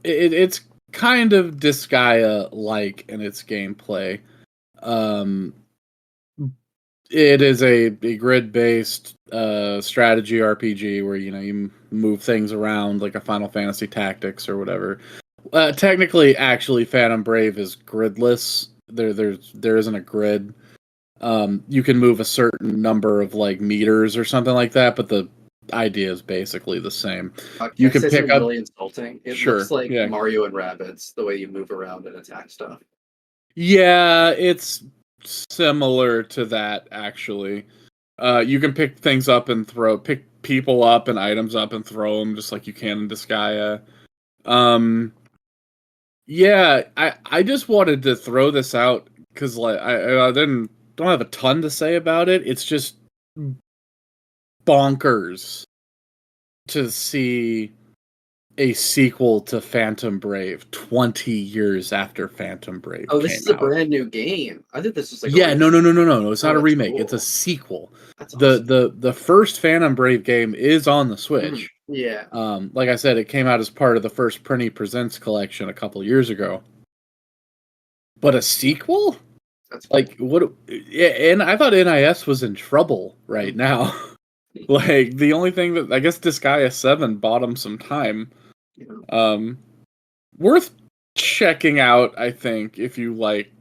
It's kind of Disgaea-like in its gameplay. It is a grid-based strategy RPG where you move things around like a Final Fantasy Tactics or whatever. Technically, actually, Phantom Brave is gridless. There isn't a grid. You can move a certain number of like meters or something like that, but the idea is basically the same. You can pick up. Really insulting. It looks like Mario and Rabbids, the way you move around and attack stuff. Yeah, it's similar to that actually. You can pick things up and pick people up and items up and throw them just like you can in Disgaea. Yeah, I just wanted to throw this out because like I don't have a ton to say about it. It's just bonkers to see a sequel to Phantom Brave 20 years after Phantom Brave came out. Oh, this is a brand new game. I think this was like no. It's not a remake. Cool. It's a sequel. That's awesome. The first Phantom Brave game is on the Switch. Yeah. Like I said, it came out as part of the first Prinny Presents collection a couple years ago. But a sequel? That's cool. Like what? Yeah, and I thought NIS was in trouble right now. Like the only thing that I guess Disgaea 7 bought them some time. Worth checking out, I think, if you like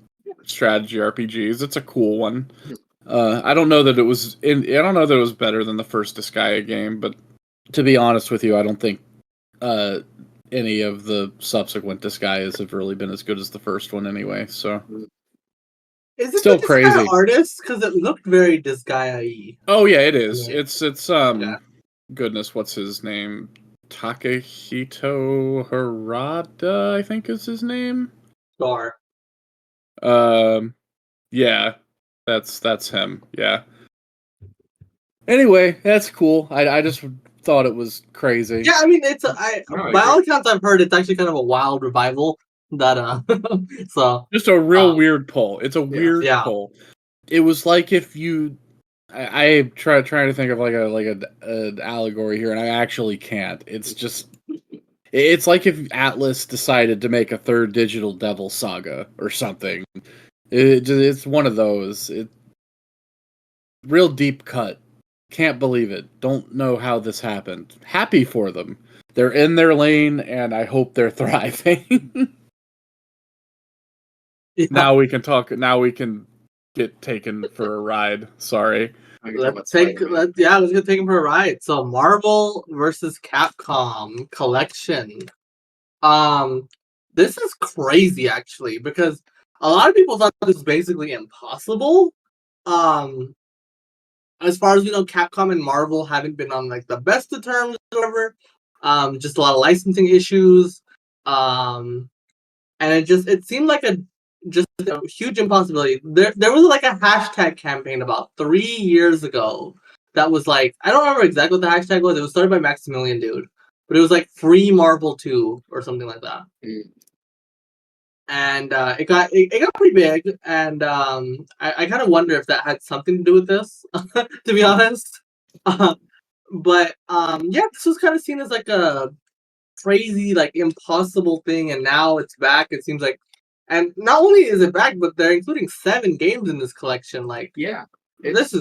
strategy RPGs. It's a cool one. I don't know that it was better than the first Disgaea game, but to be honest with you, I don't think any of the subsequent Disgaeas have really been as good as the first one anyway. So is it still the crazy artist? Because it looked very Disgaea-y. Oh yeah, it is. Yeah. It's goodness, what's his name? Takehito Harada, I think is his name. Sure. Yeah, that's him. Yeah. Anyway, that's cool. I just thought it was crazy. Yeah, I mean, by all accounts I've heard, it's actually kind of a wild revival. That so just a real weird pull. It's a weird pull. It was like if you. I trying to think of like an allegory here, and I actually can't. It's just. It's like if Atlas decided to make a third Digital Devil Saga or something. It's one of those. Real deep cut. Can't believe it. Don't know how this happened. Happy for them. They're in their lane, and I hope they're thriving. Yeah. Now we can talk. Now we can get taken for a ride. Sorry. Let's get taken for a ride. So Marvel versus Capcom collection. This is crazy actually, because a lot of people thought this was basically impossible. As far as we know, Capcom and Marvel haven't been on like the best of terms or whatever. Just a lot of licensing issues. And it seemed like a huge impossibility. There was like a hashtag campaign about 3 years ago that was like, I don't remember exactly what the hashtag was. It was started by Maximilian Dude, but it was like Free Marvel 2 or something like that. And it got pretty big, and I kind of wonder if that had something to do with this, to be honest. But this was kind of seen as like a crazy, like impossible thing, and now it's back. It seems like, and not only is it back, but they're including 7 games in this collection. Like, it's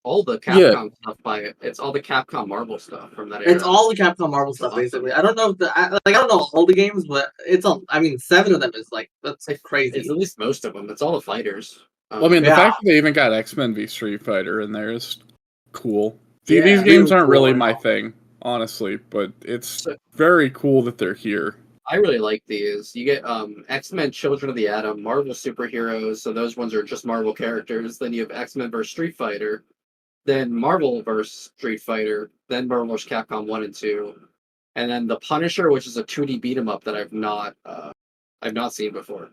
all the Capcom stuff by it. It's all the Capcom Marvel stuff from that era. It's all the Capcom Marvel stuff, basically. I don't know if I don't know all the games, but it's all. I mean, 7 of them is like that's crazy. It's at least most of them. It's all the fighters. Well, I mean, the fact that they even got X-Men v Street Fighter in there is cool. These games aren't really my thing, honestly, but it's very cool that they're here. I really like these. You get X-Men Children of the Atom, Marvel Superheroes, so those ones are just Marvel characters. Then you have X-Men vs Street Fighter, then Marvel vs Street Fighter, then Marvel vs Capcom 1 and 2, and then The Punisher, which is a 2D beat 'em up that I've not seen before.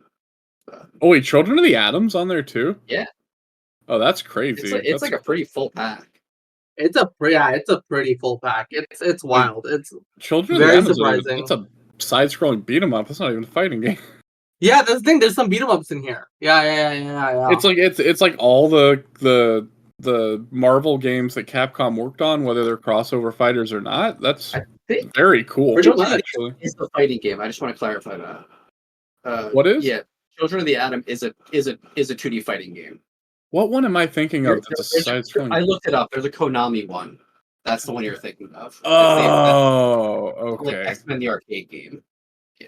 Oh wait, Children of the Atom's on there too? Yeah. Oh, that's crazy. It's like a pretty full pack. It's a pretty full pack. It's wild. It's Children very of the surprising. It's a side-scrolling beat 'em up. It's not even a fighting game. Yeah, that's the thing. There's some beat 'em ups in here. Yeah. It's like all the Marvel games that Capcom worked on, whether they're crossover fighters or not. That's very cool. Actually, it's a fighting game. I just want to clarify that. What is? Yeah, Children of the Atom is a 2D fighting game. What one am I thinking of? I looked it up. There's a Konami one. That's the one you're thinking of. Oh, okay. Like X-Men the arcade game. Yeah.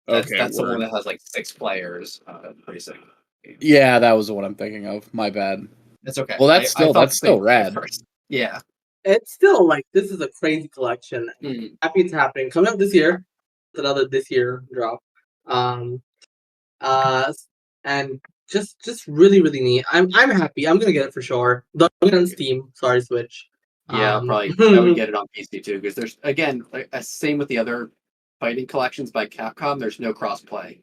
Okay. That's the one that has like 6 players. Pretty sick. Yeah, that was the one I'm thinking of. My bad. That's okay. Well, that's still rad. Yeah. It's still like, this is a crazy collection. Happy it's happening. Coming up this year. It's another this year drop. And just really, really neat. I'm happy. I'm gonna get it for sure. Don't get it on Steam. Sorry, Switch. Yeah, probably I would get it on PC too, because there's same with the other fighting collections by Capcom. There's no cross play,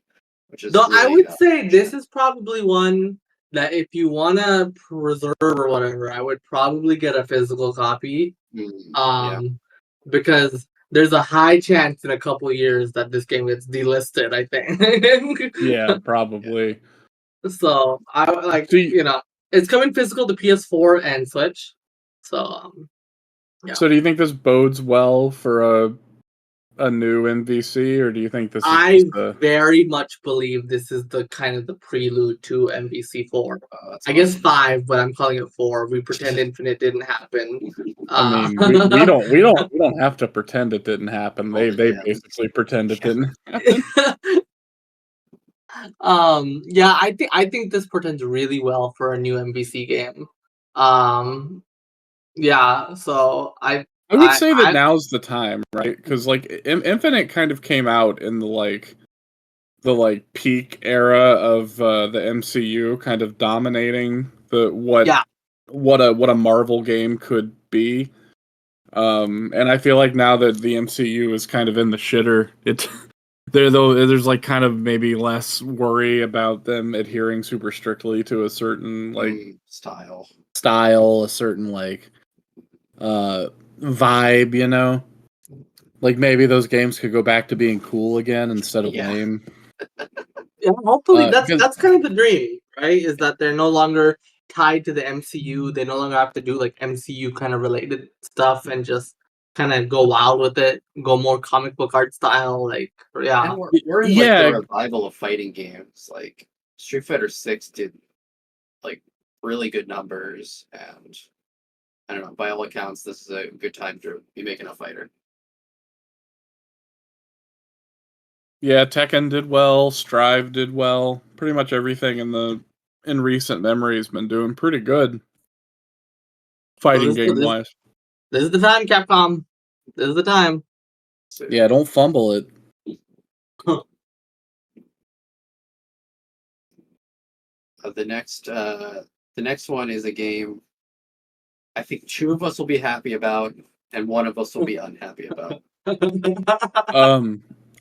which is I would say this is probably one that if you want to preserve or whatever, I would probably get a physical copy. Because there's a high chance in a couple years that this game gets delisted, I think. Yeah, probably. So I like, it's coming physical to PS4 and Switch. So So do you think this bodes well for a new MVC, or do you think this is I very much believe this is the kind of the prelude to MVC4. I guess 5, but I'm calling it 4. We pretend Infinite didn't happen. I mean, we don't have to pretend it didn't happen. They basically pretend it didn't happen. Yeah, I think this portends really well for a new MVC game. Yeah, so I would say that now's the time, right? Because like Infinite kind of came out in the peak era of the MCU, kind of dominating what a Marvel game could be. And I feel like now that the MCU is kind of in the shitter, there's like kind of maybe less worry about them adhering super strictly to a certain style, a certain vibe, you know? Like maybe those games could go back to being cool again instead of lame. Yeah, hopefully that's kind of the dream, right? Is that they're no longer tied to the MCU. They no longer have to do like MCU kind of related stuff and just kind of go wild with it, go more comic book art style. Like, yeah, and we're in like the revival of fighting games. Like Street Fighter 6 did like really good numbers, and I don't know. By all accounts, this is a good time to be making a fighter. Yeah, Tekken did well, Strive did well. Pretty much everything in recent memory has been doing pretty good. Fighting game wise. This is the time, Capcom. This is the time. Yeah, don't fumble it. The next one is a game I think 2 of us will be happy about, and 1 of us will be unhappy about.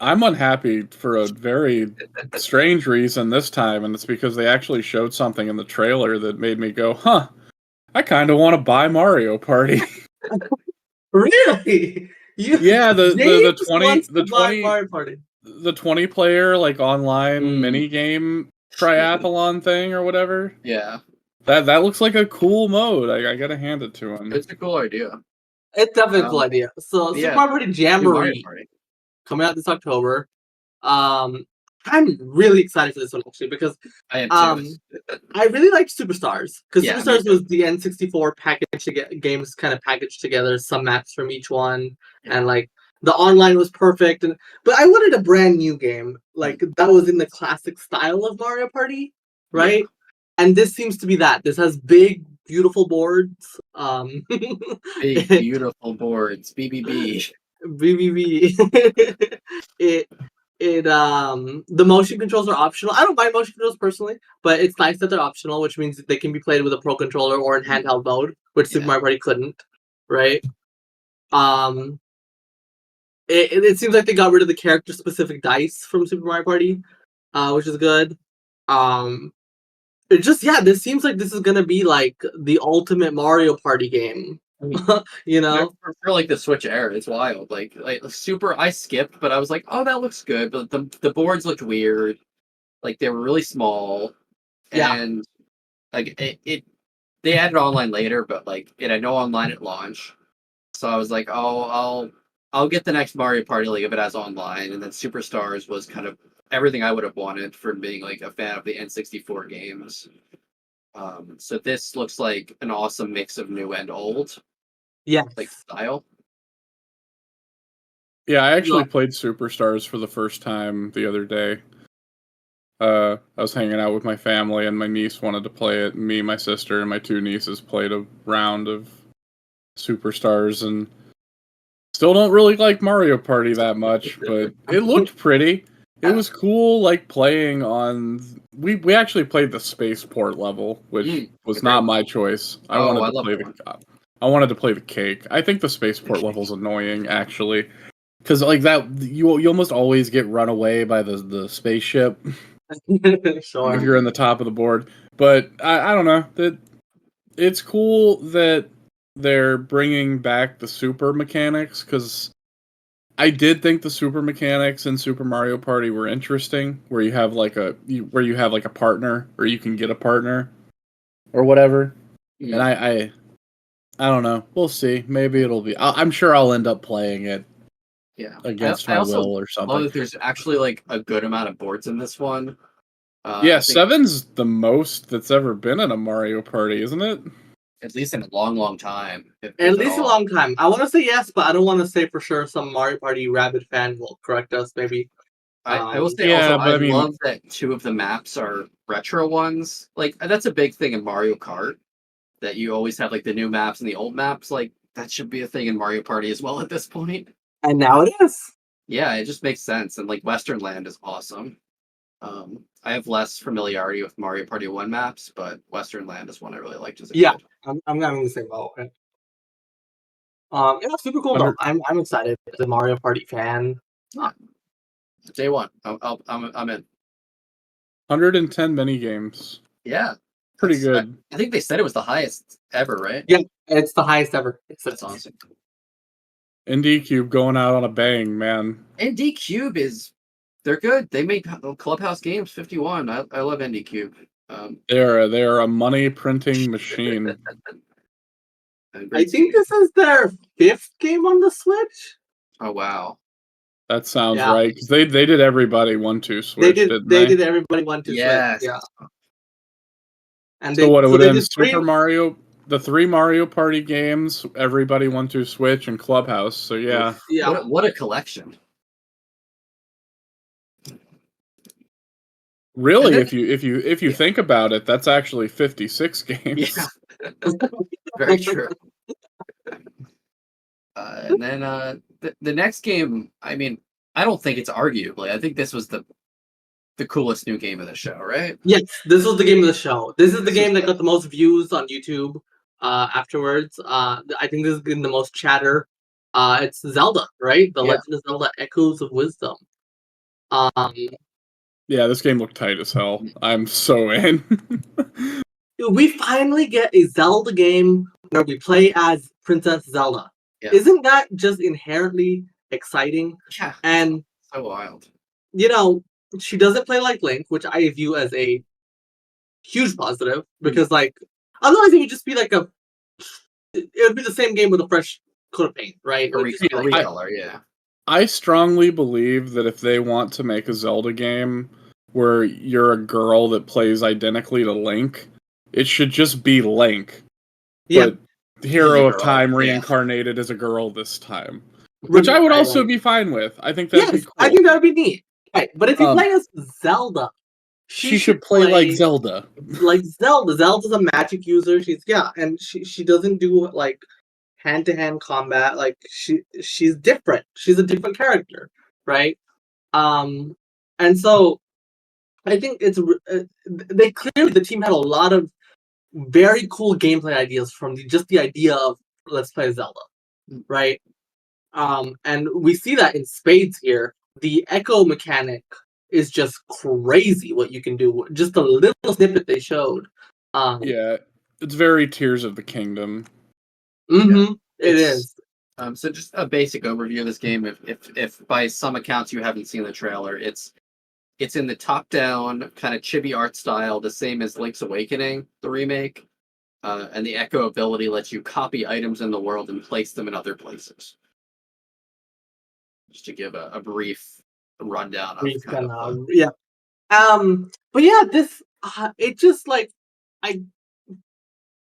I'm unhappy for a very strange reason this time, and it's because they actually showed something in the trailer that made me go, huh, I kind of want to buy Mario Party. Really? The 20 Mario Party. The 20 player like online mini game triathlon thing or whatever. Yeah. That looks like a cool mode. I gotta hand it to him. It's a cool idea. It's definitely a cool idea. So Super Mario Party Jamboree coming out this October. I'm really excited for this one actually because I am too. I really liked Superstars because Superstars was the N64 package games kind of packaged together, some maps from each one, and like the online was perfect. But I wanted a brand new game like that was in the classic style of Mario Party, right? Yeah. And this seems to be that. This has big, beautiful boards. Big, beautiful boards. BBB. The motion controls are optional. I don't mind motion controls personally, but it's nice that they're optional, which means they can be played with a pro controller or in handheld mode, which Super Mario Party couldn't, right? It seems like they got rid of the character specific dice from Super Mario Party, which is good. This seems like this is gonna be like the ultimate Mario Party game. You know, for like the Switch era, it's wild. Like Super, I skipped, but I was like, oh, that looks good. But the boards looked weird. Like they were really small, and like they added online later, but like it had no online at launch. So I was like, oh, I'll get the next Mario Party League if it has online. And then Superstars was kind of everything I would have wanted from being like a fan of the N64 games. So this looks like an awesome mix of new and old. Yeah. Like style. Yeah, I actually played Superstars for the first time the other day. I was hanging out with my family and my niece wanted to play it. Me, my sister, and my 2 nieces played a round of Superstars and still don't really like Mario Party that much, but it looked pretty. It was cool, like playing on. We actually played the spaceport level, which was not my choice. I wanted to play the cake. I think the spaceport level's annoying, actually, because like that you almost always get run away by the spaceship. Sure. if you're in the top of the board. But I don't know. That it's cool that they're bringing back the super mechanics, because I did think the super mechanics in Super Mario Party were interesting, where you have like a partner, or you can get a partner or whatever. And I don't know. We'll see. Maybe it'll be. I'm sure I'll end up playing it. Yeah, Against I my also will or something. love that there's actually like a good amount of boards in this one. Yeah, I think 7's the most that's ever been in a Mario Party, isn't it? at least in a long, long time. If At at least a all. long time. I want to say yes, but I don't want to say for sure. Some Mario Party rabid fan will correct us, maybe. I will say Yeah, also, but I I mean- love that 2 of the maps are retro ones. Like that's a big thing in Mario Kart, that you always have like the new maps and the old maps. Like that should be a thing in Mario Party as well at this point. And now it is. Yeah, it just makes sense. And like Western Land is awesome. I have less familiarity with Mario Party 1 maps, but Western Land is one I really liked as a Yeah. kid. I'm having the same boat. Yeah, super cool though. 100 I'm excited as a Mario Party fan. Yeah. Day one. I'm in. 110 mini games. Yeah. Pretty good. I think they said it was the highest ever, right? Yeah, it's the highest ever. That's awesome. ND Cube going out on a bang, man. ND Cube they're good. They make Clubhouse games 51. I love ND Cube. They are a money printing machine. I think this is their 5th game on the Switch. Oh wow. That sounds right, because they did everybody 1-2 Switch, didn't they they? did everybody 1-2 Yes. Switch. Yeah. And So what it would they have been did three- Super Mario, the 3 Mario Party games, everybody 1-2 Switch, and Clubhouse. So yeah. Yeah. What a collection. Really, then- if you think about it, that's actually 56 games. Yeah. Very true. And then the next game, I mean, I don't think it's arguably. I think this was the coolest new game of the show, right? Yes, this was the game of the show. This is the game that got the most views on YouTube afterwards. I think this is getting the most chatter. It's Zelda, right? The Legend of Zelda Echoes of Wisdom. Yeah, this game looked tight as hell. I'm so in. We finally get a Zelda game where we play as Princess Zelda. Yeah. Isn't that just inherently exciting? Yeah. And so wild. you know, she doesn't play like Link, which I view as a huge positive, because like otherwise it would just be like it would be the same game with a fresh coat of paint, right? A recolor, yeah. I strongly believe that if they want to make a Zelda game where you're a girl that plays identically to Link, it should just be Link. Yeah. But the hero of Girl, time yeah. reincarnated as a girl this time. Which I would also be fine with. I think that'd be cool. I think that would be neat. Right. But if you play as Zelda, she should play like Zelda. Like Zelda. Zelda's a magic user. And she doesn't do like hand-to-hand combat. Like she's different. She's a different character, right? And so I think it's they clearly, the team had a lot of very cool gameplay ideas from just the idea of let's play Zelda, right? And we see that in spades here. The echo mechanic is just crazy what you can do. Just a little snippet they showed. Yeah, it's very Tears of the Kingdom. Mm-hmm. It is. So just a basic overview of this game. If by some accounts you haven't seen the trailer, it's in the top-down kind of chibi art style, the same as Link's Awakening, the remake. And the Echo ability lets you copy items in the world and place them in other places. Just to give a brief rundown of yeah. But yeah, this it just like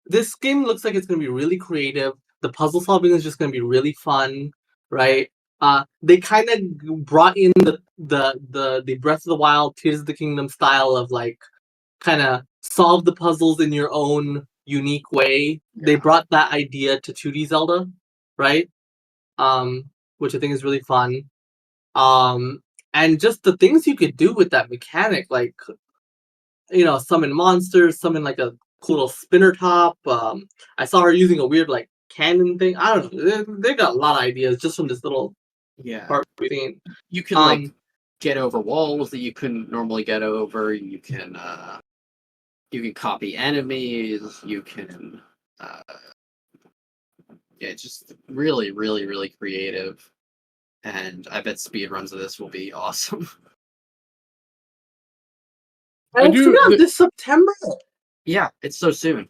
this game looks like it's gonna be really creative. The puzzle solving is just gonna be really fun, right? They kind of brought in the Breath of the Wild, Tears of the Kingdom style of like kind of solve the puzzles in your own unique way. Yeah. They brought that idea to 2D Zelda, right? Which I think is really fun. And just the things you could do with that mechanic, like summon monsters, summon like a cool little spinner top. I saw her using a weird like cannon thing. I don't know. They got a lot of ideas just from this little part we've seen. You can get over walls that you couldn't normally get over. You can copy enemies. You can it's just really, really, really creative. And I bet speedruns of this will be awesome. And it's coming out this September. Yeah, it's so soon.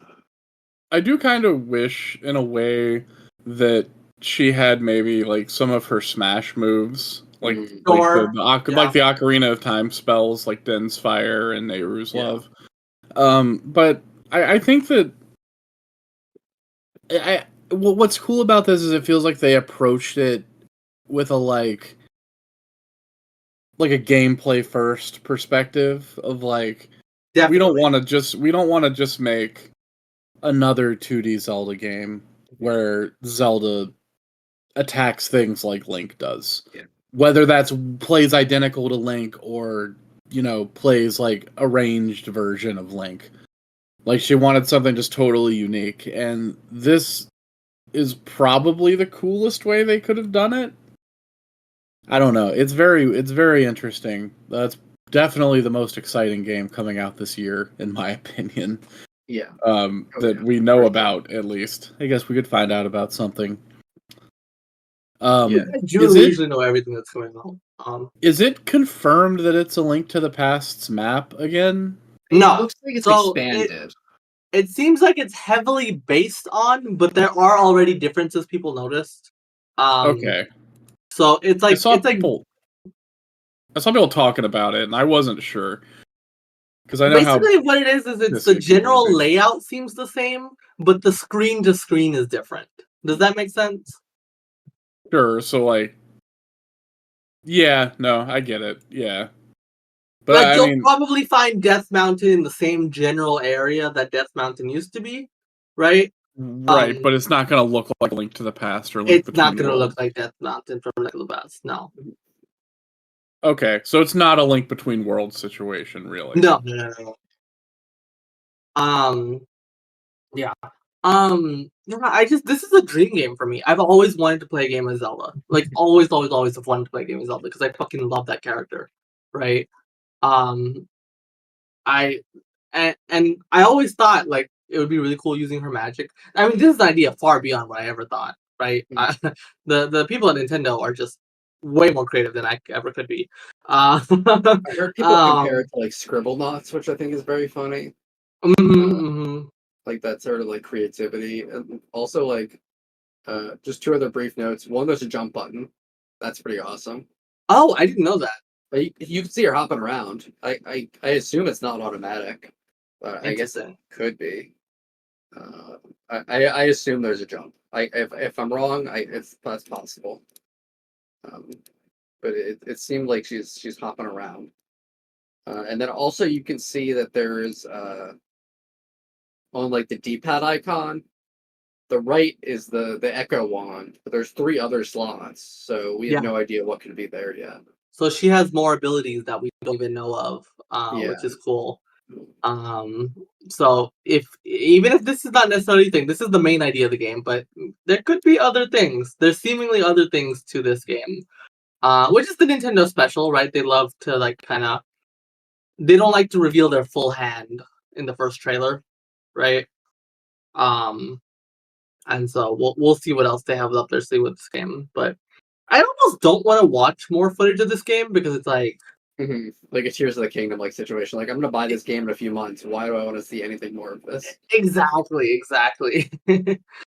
I do kind of wish, in a way, that she had maybe like some of her smash moves, like the Ocarina of Time spells, like Den's Fire and Nehru's Love. But I think that what's cool about this is it feels like they approached it with a like a gameplay first perspective of like we don't want to just make another 2D Zelda game where Zelda attacks things like Link does. Yeah. Whether that's plays identical to Link or, plays like a ranged version of Link. Like she wanted something just totally unique, and this is probably the coolest way they could have done it. I don't know. It's very interesting. That's definitely the most exciting game coming out this year, in my opinion. Yeah. We know about, at least. I guess we could find out about something. I do usually know everything that's going on. Is it confirmed that it's a Link to the Past's map again? No. It looks like it's expanded. It seems like it's heavily based on, but there are already differences people noticed. Okay. So it's like I saw people talking about it, and I wasn't sure. Because I know basically what it is it's the general layout seems the same, but the screen to screen is different. Does that make sense? Sure. So I get it. Yeah. But like you'll probably find Death Mountain in the same general area that Death Mountain used to be, right? Right, but it's not going to look like Link to the Past or Link It's not going to look like Death Mountain from Link to the Past, no. Okay, so it's not a Link Between Worlds situation, really. No. Yeah. This is a dream game for me. I've always wanted to play a game of Zelda. Like always have wanted to play a game of Zelda because I fucking love that character, right? I always thought like it would be really cool using her magic. I mean, this is an idea far beyond what I ever thought, right? The people at Nintendo are just way more creative than I ever could be. I heard people compare it to like Scribble Knots, which I think is very funny. Like that sort of like creativity, and also like just two other brief notes. One, there's a jump button. That's pretty awesome. Oh, I didn't know that. You can see her hopping around. I assume it's not automatic, but I guess it could be. I assume there's a jump. If I'm wrong, that's possible. But it seemed like she's hopping around, and then also you can see that there's on like the D-pad icon. The right is the Echo Wand, but there's 3 other slots, so we have no idea what could be there yet. So she has more abilities that we don't even know of, which is cool. So even if this is not necessarily a thing, this is the main idea of the game, but there could be other things. There's seemingly other things to this game, which is the Nintendo special, right? They love to like they don't like to reveal their full hand in the first trailer, right? And so we'll see what else they have up their sleeve with this game, but I almost don't want to watch more footage of this game because it's like like a Tears of the Kingdom like situation. Like I'm gonna buy this game in a few months. Why do I want to see anything more of this? Exactly. I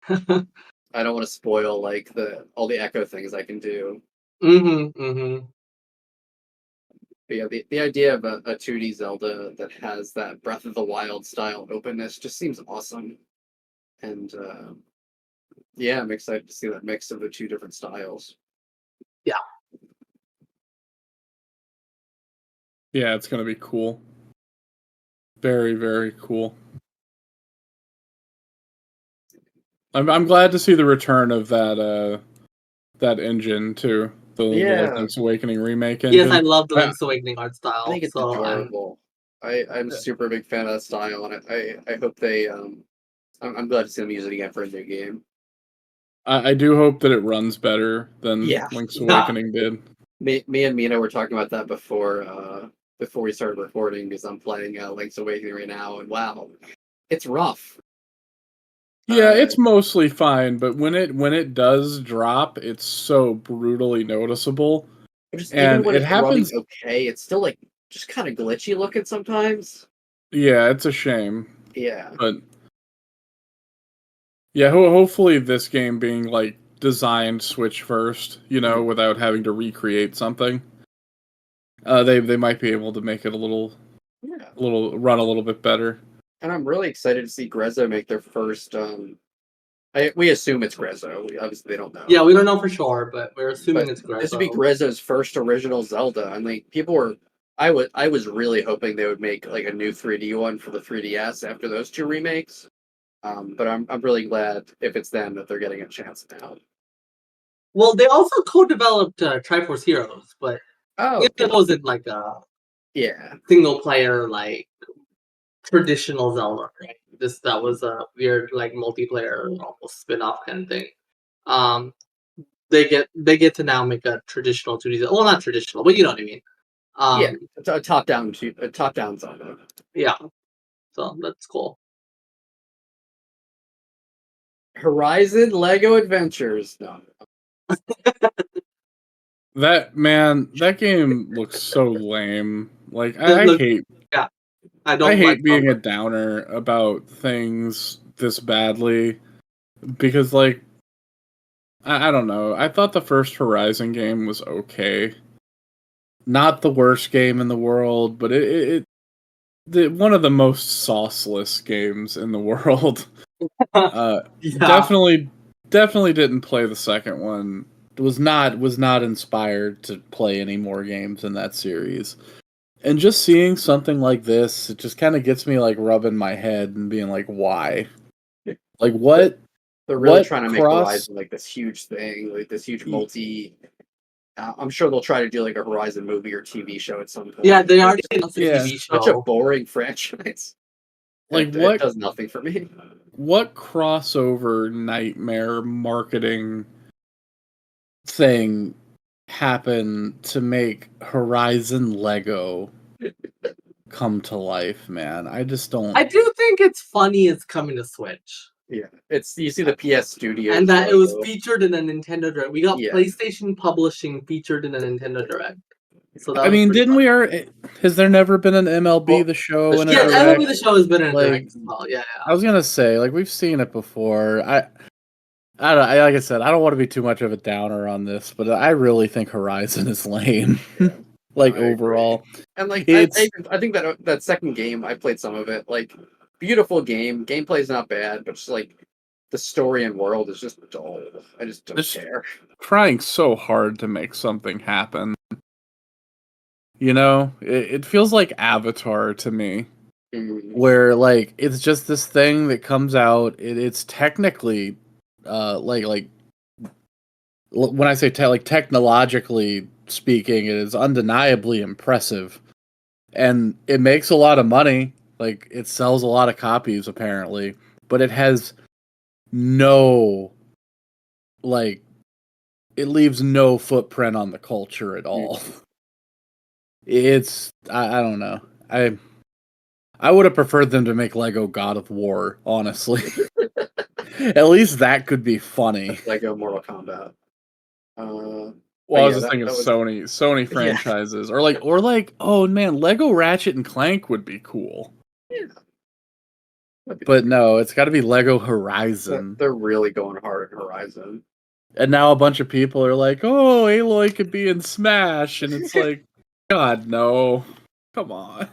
don't want to spoil like all the Echo things I can do. But yeah, the idea of a 2D Zelda that has that Breath of the Wild style openness just seems awesome. And yeah, I'm excited to see that mix of the 2 different styles. Yeah. Yeah, it's gonna be cool. Very, very cool. I'm glad to see the return of that engine too. The Link's Awakening remake engine. Yes, I love the Link's Awakening art style. I think it's adorable. I'm super big fan of that style, and I hope they I'm glad to see them use it again for a new game. I do hope that it runs better than Link's Awakening did. Me and Mina were talking about that before we started recording because I'm playing Link's Awakening right now, and wow, it's rough. Yeah, it's mostly fine, but when it does drop, it's so brutally noticeable. Just and even when it it's happens. running okay, it's still like just kind of glitchy looking sometimes. Yeah, it's a shame. Yeah. But yeah, hopefully this game being like designed Switch first, without having to recreate something, they might be able to make it a little run a little bit better. And I'm really excited to see Grezzo make their first. We assume it's Grezzo. Obviously, they don't know. Yeah, we don't know for sure, but we're assuming it's Grezzo. This would be Grezzo's first original Zelda. I mean, people were. I was really hoping they would make like a new 3D one for the 3DS after those two remakes. But I'm really glad if it's them that they're getting a chance now. Well, they also co-developed Triforce Heroes, but it wasn't like a single player like traditional Zelda, right? That was a weird like multiplayer almost spin-off kind of thing. They get to now make a traditional 2D Zelda. Well, not traditional, but you know what I mean. It's a top-down Zelda. Yeah, so that's cool. Horizon Lego Adventures. No. That game looks so lame. Like I hate. Yeah, I hate being a downer about things this badly because, like, I don't know. I thought the first Horizon game was okay. Not the worst game in the world, but one of the most sauceless games in the world. Definitely didn't play the second one. Was not inspired to play any more games in that series. And just seeing something like this, it just kind of gets me like rubbing my head and being like, why? Like what? They're really trying to make Horizon like this huge thing, like this huge multi. I'm sure they'll try to do like a Horizon movie or TV show at some point. Yeah, they already did a TV show. Such a boring franchise. Like it does nothing for me. What crossover nightmare marketing thing happened to make Horizon Lego come to life, man? I just don't. I do think it's funny it's coming to Switch. Yeah, you see the PS Studios, and that it was featured in a Nintendo Direct. We got PlayStation Publishing featured in a Nintendo Direct. So that I mean, didn't we? Has there never been an MLB the Show? And yeah, MLB the Show has been in a Direct as well. Yeah, I was gonna say, like, we've seen it before. I don't. Like I said, I don't want to be too much of a downer on this, but I really think Horizon is lame. Like overall, and like I think that second game, I played some of it. Like, beautiful game. Gameplay's not bad, but just like the story and world is just dull. I just don't care. Trying so hard to make something happen. You know, it feels like Avatar to me, where like it's just this thing that comes out. It's technically, like when I say technologically speaking, it is undeniably impressive, and it makes a lot of money. Like it sells a lot of copies apparently, but it has no, like, it leaves no footprint on the culture at all. It's I don't know. I would have preferred them to make Lego God of War, honestly. At least that could be funny. Lego Mortal Kombat. Well, I was just thinking Sony franchises, or like, oh man, Lego Ratchet and Clank would be cool. Yeah. But no, it's got to be Lego Horizon. They're really going hard at Horizon. And now a bunch of people are like, oh, Aloy could be in Smash, and it's like, God, no. Come on.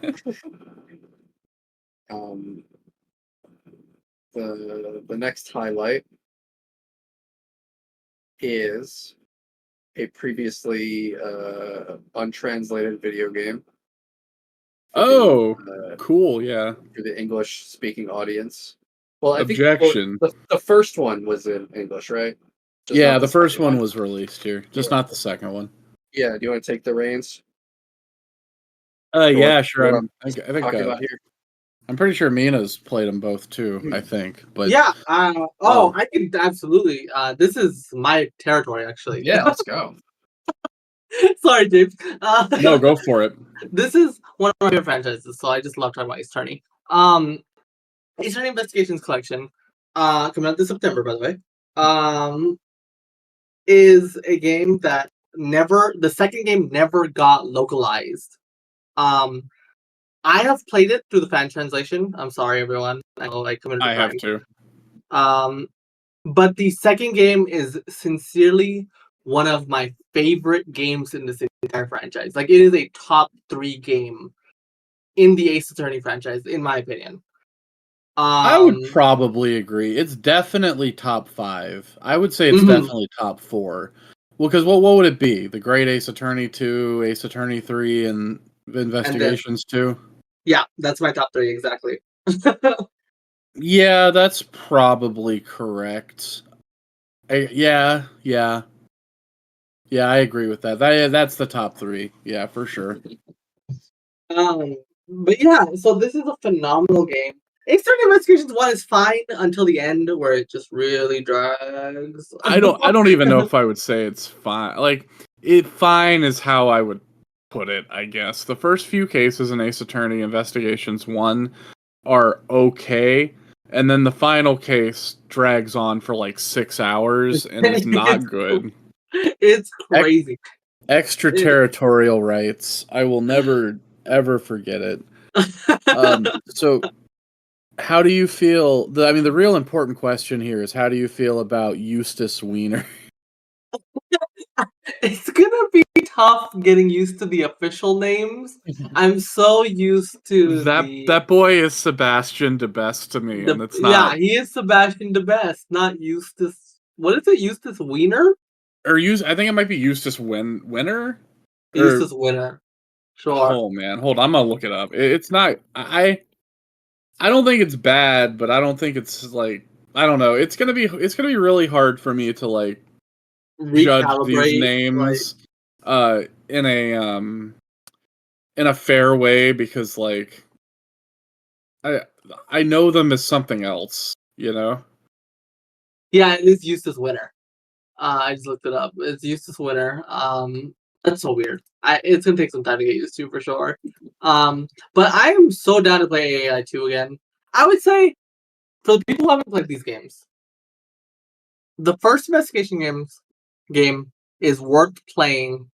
The next highlight is a previously untranslated video game. Cool, yeah. For the English-speaking audience. Well, I Objection. think the first one was in English, right? Yeah, the first one was released here, just not the second one. Yeah, do you want to take the reins? Yeah, sure. I think talking about here. I'm pretty sure Mina's played them both too. I think, but yeah. I could absolutely. This is my territory, actually. Yeah, let's go. Sorry, James. No, go for it. This is one of my favorite franchises, so I just love talking about Ace Attorney. Ace Attorney Investigations Collection, coming out this September, by the way, is a game that the second game never got localized. I have played it through the fan translation. I'm sorry, everyone. I know I committed a I have crime. to. But the second game is sincerely one of my favorite games in this entire franchise. Like, it is a top 3 game in the Ace Attorney franchise, in my opinion. I would probably agree. It's definitely top 5. I would say it's definitely top 4. Well, because what would it be? The Great Ace Attorney 2, Ace Attorney 3, and Investigations 2? Yeah, that's my top 3, exactly. Yeah, that's probably correct. Yeah, I agree with that. That's the top 3. Yeah, for sure. But yeah, so this is a phenomenal game. Ace Attorney Investigations 1 is fine until the end, where it just really drags. I don't even know if I would say it's fine. Like, fine is how I would put it, I guess. The first few cases in Ace Attorney Investigations 1 are okay, and then the final case drags on for like 6 hours and is not good. It's crazy. Extraterritorial rights. I will never ever forget it. So how do you feel? The real important question here is, how do you feel about Eustace Wiener? It's gonna be tough getting used to the official names. I'm so used to that boy is Sebastian de Best to me, and it's not. Yeah, he is Sebastian de Best, not Eustace. What is it, Eustace Wiener? I think it might be Eustace Winner. Eustace Winner. Sure. Oh man, hold on, I'm gonna look it up. It's not. I don't think it's bad, but I don't think it's like, I don't know. It's gonna be really hard for me to like judge these names in a fair way, because like I know them as something else, you know? Yeah, it is Eustace Winner. I just looked it up. It's Eustace Winner. That's so weird. It's gonna take some time to get used to, for sure. But I am so down to play AI 2 again. I would say, for the people who haven't played these games, the first investigation game is worth playing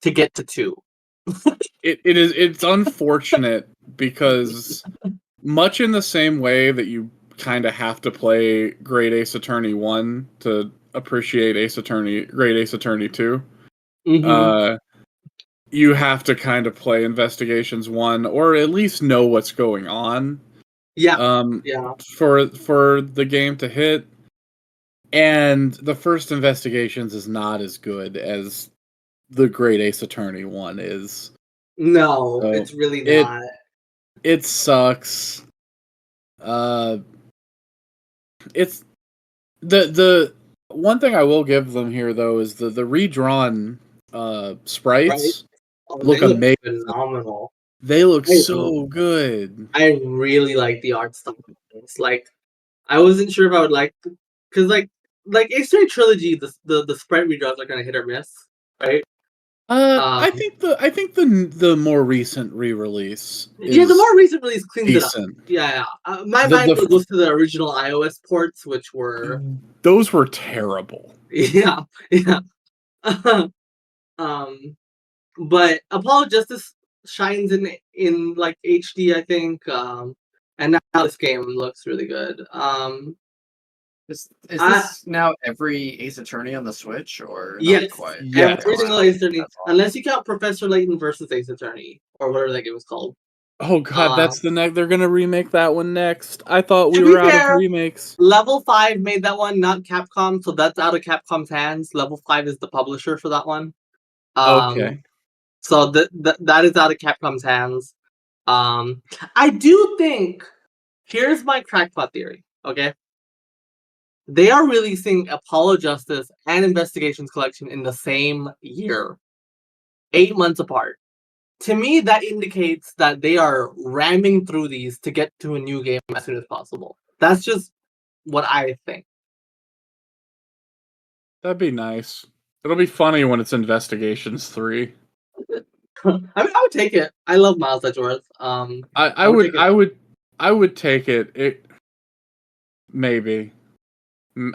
to get to 2. It's unfortunate because, much in the same way that you kind of have to play Great Ace Attorney 1 to appreciate Great Ace Attorney 2, you have to kind of play Investigations 1, or at least know what's going on. Yeah. For the game to hit. And the first Investigations is not as good as the Great Ace Attorney 1 is. No, it's really not. It sucks. It's the one thing I will give them here, though, is the redrawn sprites look amazing. Phenomenal. They look so good. I really like the art style. It's like, I wasn't sure if I would like, because like Ace Attorney Trilogy, the sprite redraws are kind of hit or miss, right? I think the more recent re-release. Yeah, the more recent release cleans decent. it up. Yeah. My mind goes to the original iOS ports, which were those were terrible. Yeah. But Apollo Justice shines in like HD, I think. And now this game looks really good. Is this now every Ace Attorney on the Switch, or yes, not quite? Yeah, every single Ace Attorney, unless you count Professor Layton versus Ace Attorney, or whatever that game was called. Oh god, that's the next. They're gonna remake that one next. I thought we were out of remakes. Level 5 made that one, not Capcom, so that's out of Capcom's hands. Level 5 is the publisher for that one. Okay. So that is out of Capcom's hands. I do think, here's my crackpot theory, okay? They are releasing Apollo Justice and Investigations Collection in the same year, 8 months apart. To me, that indicates that they are ramming through these to get to a new game as soon as possible. That's just what I think. That'd be nice. It'll be funny when it's Investigations 3. I mean, I would take it. I love Miles Edgeworth. I would take it. It maybe.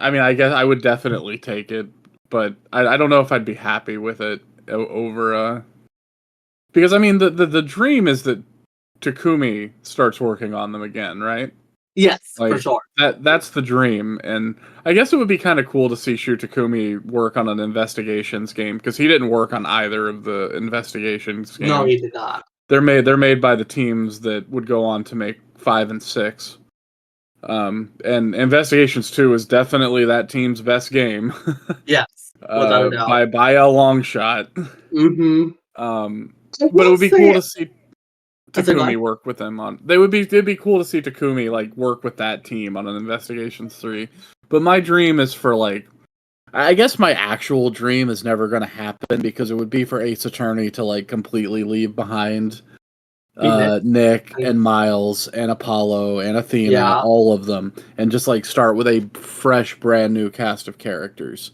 I mean, I guess I would definitely take it, but I don't know if I'd be happy with it over because I mean the dream is that Takumi starts working on them again, right? Yes, Like, for sure. That's the dream, and I guess it would be kind of cool to see Shu Takumi work on an investigations game because he didn't work on either of the investigations games. No, he did not. They're made by the teams that would go on to make 5 and 6. And Investigations 2 is definitely that team's best game. Yes, without a doubt. By a long shot. Mm-hmm. But it would be cool to see Takumi what? work with them on. It'd be cool to see Takumi like work with that team on an Investigations 3. But my dream is for like, I guess my actual dream is never going to happen because it would be for Ace Attorney to like completely leave behind Nick and Miles and Apollo and Athena, all of them, and just like start with a fresh, brand new cast of characters.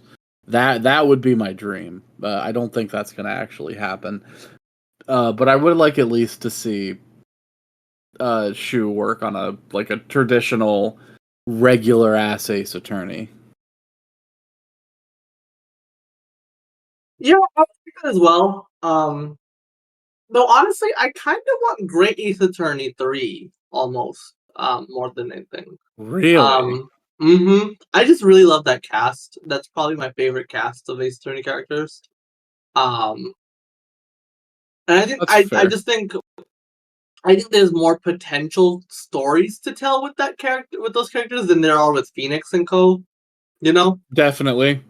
That would be my dream. I don't think that's going to actually happen. But I would like at least to see Shu work on a traditional, regular ass Ace Attorney. Yeah, I think that as well. Though honestly, I kind of want Great Ace Attorney 3 almost, more than anything. Really? I just really love that cast. That's probably my favorite cast of Ace Attorney characters. And I think I think there's more potential stories to tell with those characters than there are with Phoenix and Co. You know? Definitely.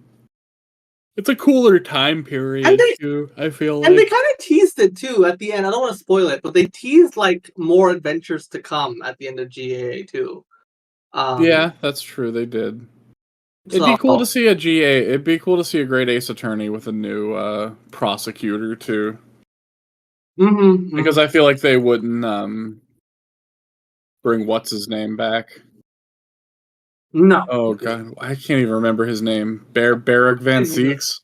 It's a cooler time period too, I feel like. And they kind of teased it too at the end. I don't want to spoil it, but they teased like more adventures to come at the end of GAA too. Yeah, that's true. They did. It'd be cool to see a GA. It'd be cool to see a Great Ace Attorney with a new prosecutor too. Because I feel like they wouldn't bring what's his name back. No. Oh god, I can't even remember his name. Barrick Van Seeks.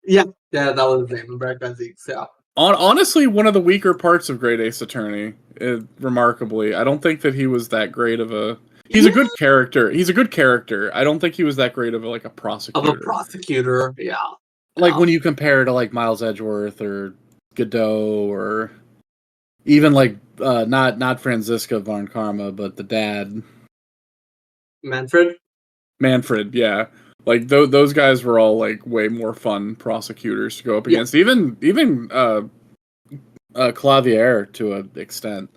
Yeah, that was his name. Barrick Van Seeks. Yeah. Honestly, one of the weaker parts of Great Ace Attorney. Remarkably, I don't think that he was that great of a. He's a good character. He's a good character. I don't think he was that great of a prosecutor. Of a prosecutor, yeah. Like when you compare to like Miles Edgeworth or Godot or even like not Franziska von Karma, but the dad. Manfred, yeah. Like those guys were all like way more fun prosecutors to go up against. Even Clavier to an extent.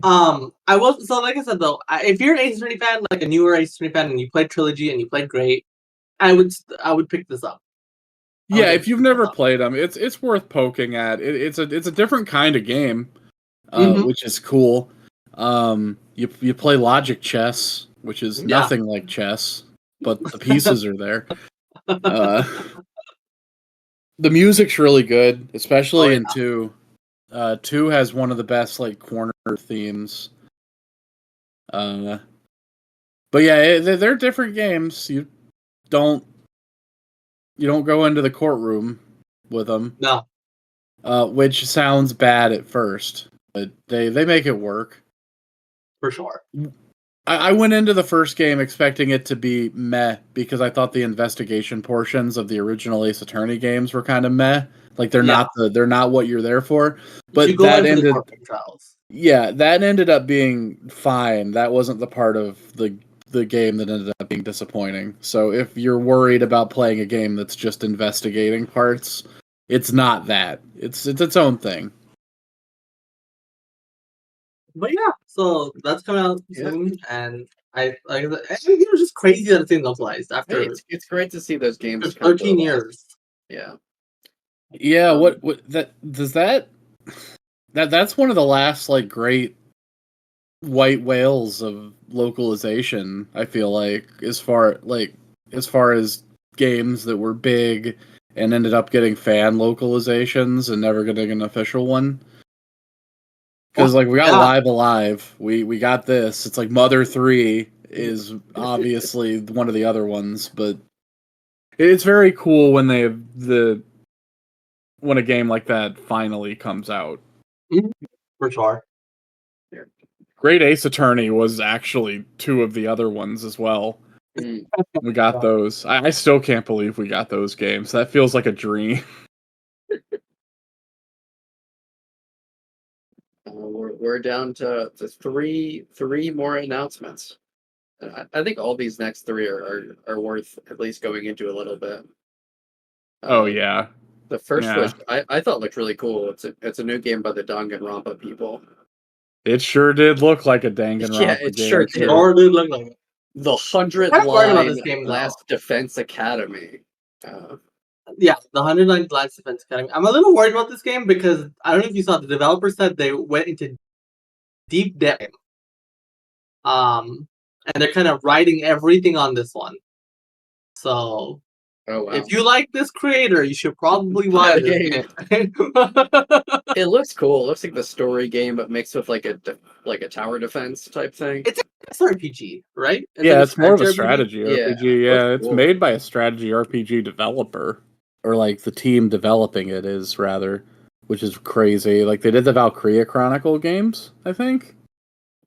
I was so like I said though, if you're an Ace Attorney fan, like a newer Ace Attorney fan, and you played Trilogy and you played Great, I would pick this up. Yeah, if you've never played them, it's worth poking at. It's a different kind of game, which is cool. You play logic chess, which is nothing like chess, but the pieces are there. The music's really good, especially in 2. 2 has one of the best like corner themes. But yeah, they're different games. You don't go into the courtroom with them. No. Which sounds bad at first, but they make it work. For sure. I went into the first game expecting it to be meh because I thought the investigation portions of the original Ace Attorney games were kind of meh. Like they're not what you're there for. But that ended up being fine. That wasn't the part of the game that ended up being disappointing. So if you're worried about playing a game that's just investigating parts, it's not that. It's its own thing. But yeah, so that's coming out soon, and I think it was just crazy that it's been localized after. It's great to see those games. 13 years. Yeah. Yeah. What that does that? That's one of the last like great white whales of localization. I feel like as far as games that were big and ended up getting fan localizations and never getting an official one. Because like we got Live Alive, we got this. It's like Mother 3 is obviously one of the other ones, but It's very cool when when a game like that finally comes out. For sure. Great Ace Attorney was actually 2 of the other ones as well. We got those. I still can't believe we got those games. That feels like a dream. We're down to three more announcements. I think all these next 3 are worth at least going into a little bit. Oh yeah. The first was I thought looked really cool. It's a new game by the Danganronpa people. It sure did look like a Danganronpa Yeah, it game. sure did. Or did look like it. The 100 I'm worried about line this game, though. Last Defense Academy. Yeah, the 109 Last Defense Academy. I'm a little worried about this game because I don't know if you saw the developer said they went into deep depth. And they're kind of writing everything on this one. So Oh wow! if you like this creator, you should probably buy this game. It looks cool. It looks like the story game, but mixed with like a tower defense type thing. It's an RPG, right? It's more of a strategy RPG. Yeah, it's made by a strategy RPG developer, or like the team developing it is rather, which is crazy. Like they did the Valkyria Chronicle games, I think.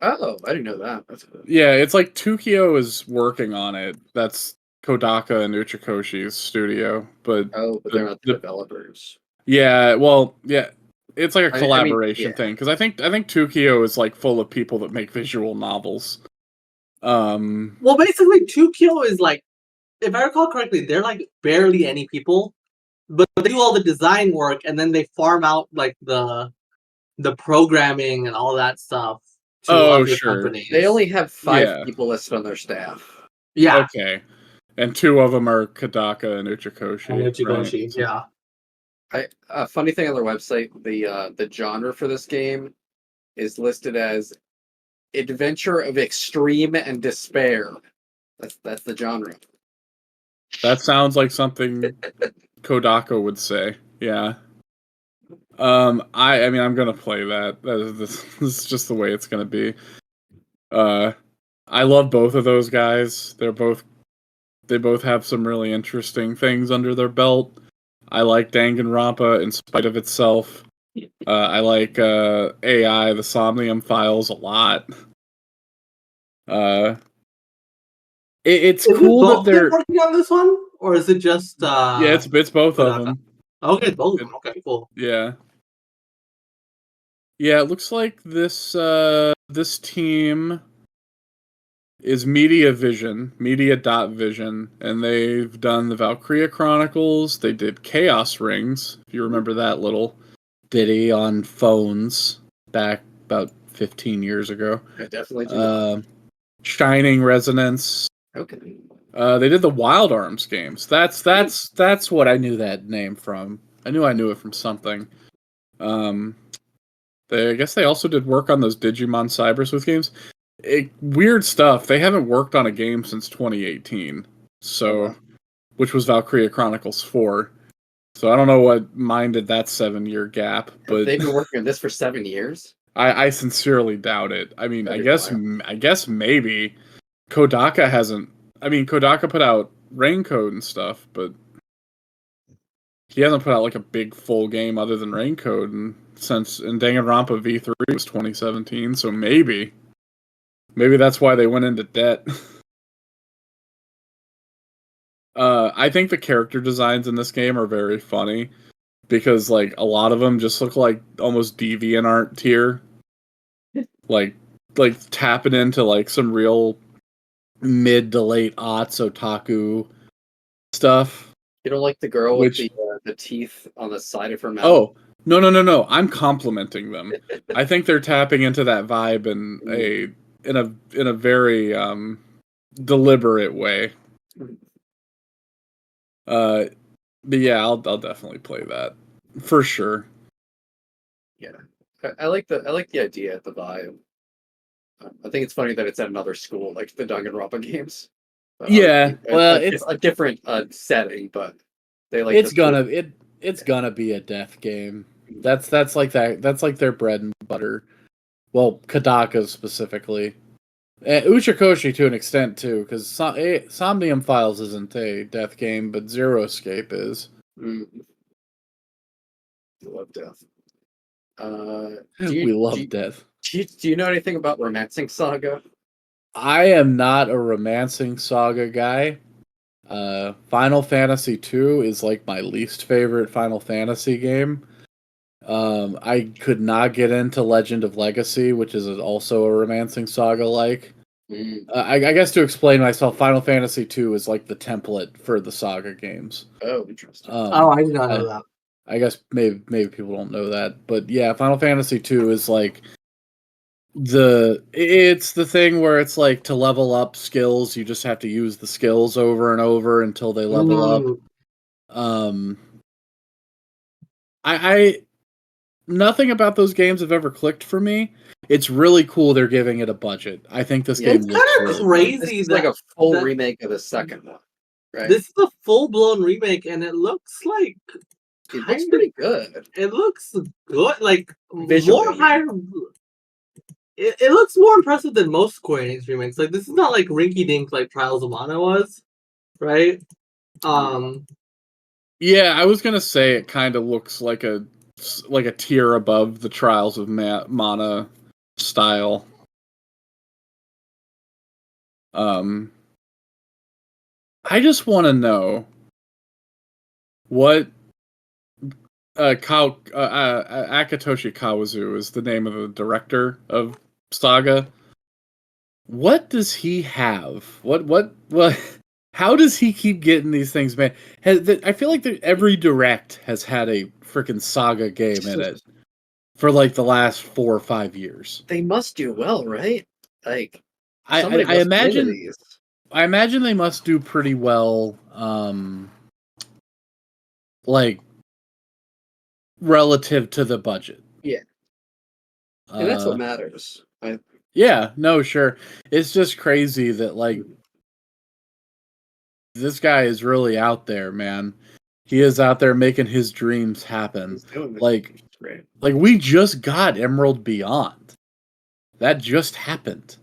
Oh, I didn't know that. That's cool. Yeah, it's like Tokyo is working on it. That's Kodaka and Uchikoshi's studio, but they're not the developers. Yeah, well, yeah, it's like a collaboration thing because I think Tokyo is like full of people that make visual novels. Well, basically, Tokyo is like, if I recall correctly, they're like barely any people, but they do all the design work and then they farm out like the programming and all that stuff to other companies. They only have 5 people listed on their staff. Yeah. Okay. And 2 of them are Kodaka and Uchikoshi. Right? Yeah. A funny thing on their website, the genre for this game is listed as adventure of extreme and despair. That's the genre. That sounds like something Kodaka would say. Yeah. I mean I'm gonna play that. This is just the way it's gonna be. I love both of those guys. They both have some really interesting things under their belt. I like Danganronpa in spite of itself. I like AI, the Somnium Files, a lot. It's cool that they're working on this one, or is it just? Yeah, it's both of them. Okay, both of them. Okay, cool. Yeah. Yeah, it looks like this team is Media.Vision, and they've done the Valkyria Chronicles. They did Chaos Rings, if you remember that little ditty on phones back about 15 years ago. I definitely do. Shining Resonance. Okay. They did the Wild Arms games. That's what I knew that name from. I knew it from something. I guess they also did work on those Digimon Cyber Sleuth games. Weird stuff. They haven't worked on a game since 2018. So, which was Valkyria Chronicles 4. So I don't know what minded that 7-year gap, but they've been working on this for 7 years. I sincerely doubt it. I mean, I guess maybe Kodaka hasn't. I mean, Kodaka put out Raincoat and stuff, but he hasn't put out like a big full game other than Raincoat and Danganronpa V3 was 2017, so maybe that's why they went into debt. I think the character designs in this game are very funny because like a lot of them just look like almost DeviantArt tier, like tapping into like some real mid to late aughts otaku stuff. You don't like the girl with the teeth on the side of her mouth? Oh, no. I'm complimenting them. I think they're tapping into that vibe in a very deliberate way. But yeah, I'll definitely play that for sure. Yeah, I like the idea, the vibe. I think it's funny that it's at another school, like the Danganronpa games. Yeah, well, it's a different setting, but they like. It's gonna be a death game. That's like that. That's like their bread and butter. Well, Kodaka specifically. Uchikoshi to an extent too, because Somnium Files isn't a death game, but Zero Escape is. I love death. We love death. Do you know anything about Romancing Saga? I am not a Romancing Saga guy. Final Fantasy II is like my least favorite Final Fantasy game. I could not get into Legend of Legacy, which is also a Romancing Saga-like. I guess to explain myself, Final Fantasy II is like the template for the Saga games. Oh, interesting. I did not know that. I guess maybe people don't know that, but yeah, Final Fantasy II is like it's the thing where it's like to level up skills, you just have to use the skills over and over until they level up. I nothing about those games have ever clicked for me. It's really cool they're giving it a budget. I think this game looks kind of crazy. This is like a full remake of the second one, right? This is a full-blown remake, and it looks like it looks pretty good. It looks good, like visually. More higher. It looks more impressive than most Square Enix remakes. Like this is not like rinky dink like Trials of Mana was, right? Yeah, I was gonna say it kind of looks like a tier above the Trials of Mana style. I just want to know what Akitoshi Kawazu is the name of the director of Saga. What does he have? What? How does he keep getting these things, man? I feel like every direct has had a freaking Saga game in it for like the last 4 or 5 years. They must do well, right? Like, I imagine they must do pretty well. Like relative to the budget. Yeah, and that's what matters. Yeah, no, sure. It's just crazy that like this guy is really out there, man. He is out there making his dreams happen. Like we just got Emerald Beyond. That just happened.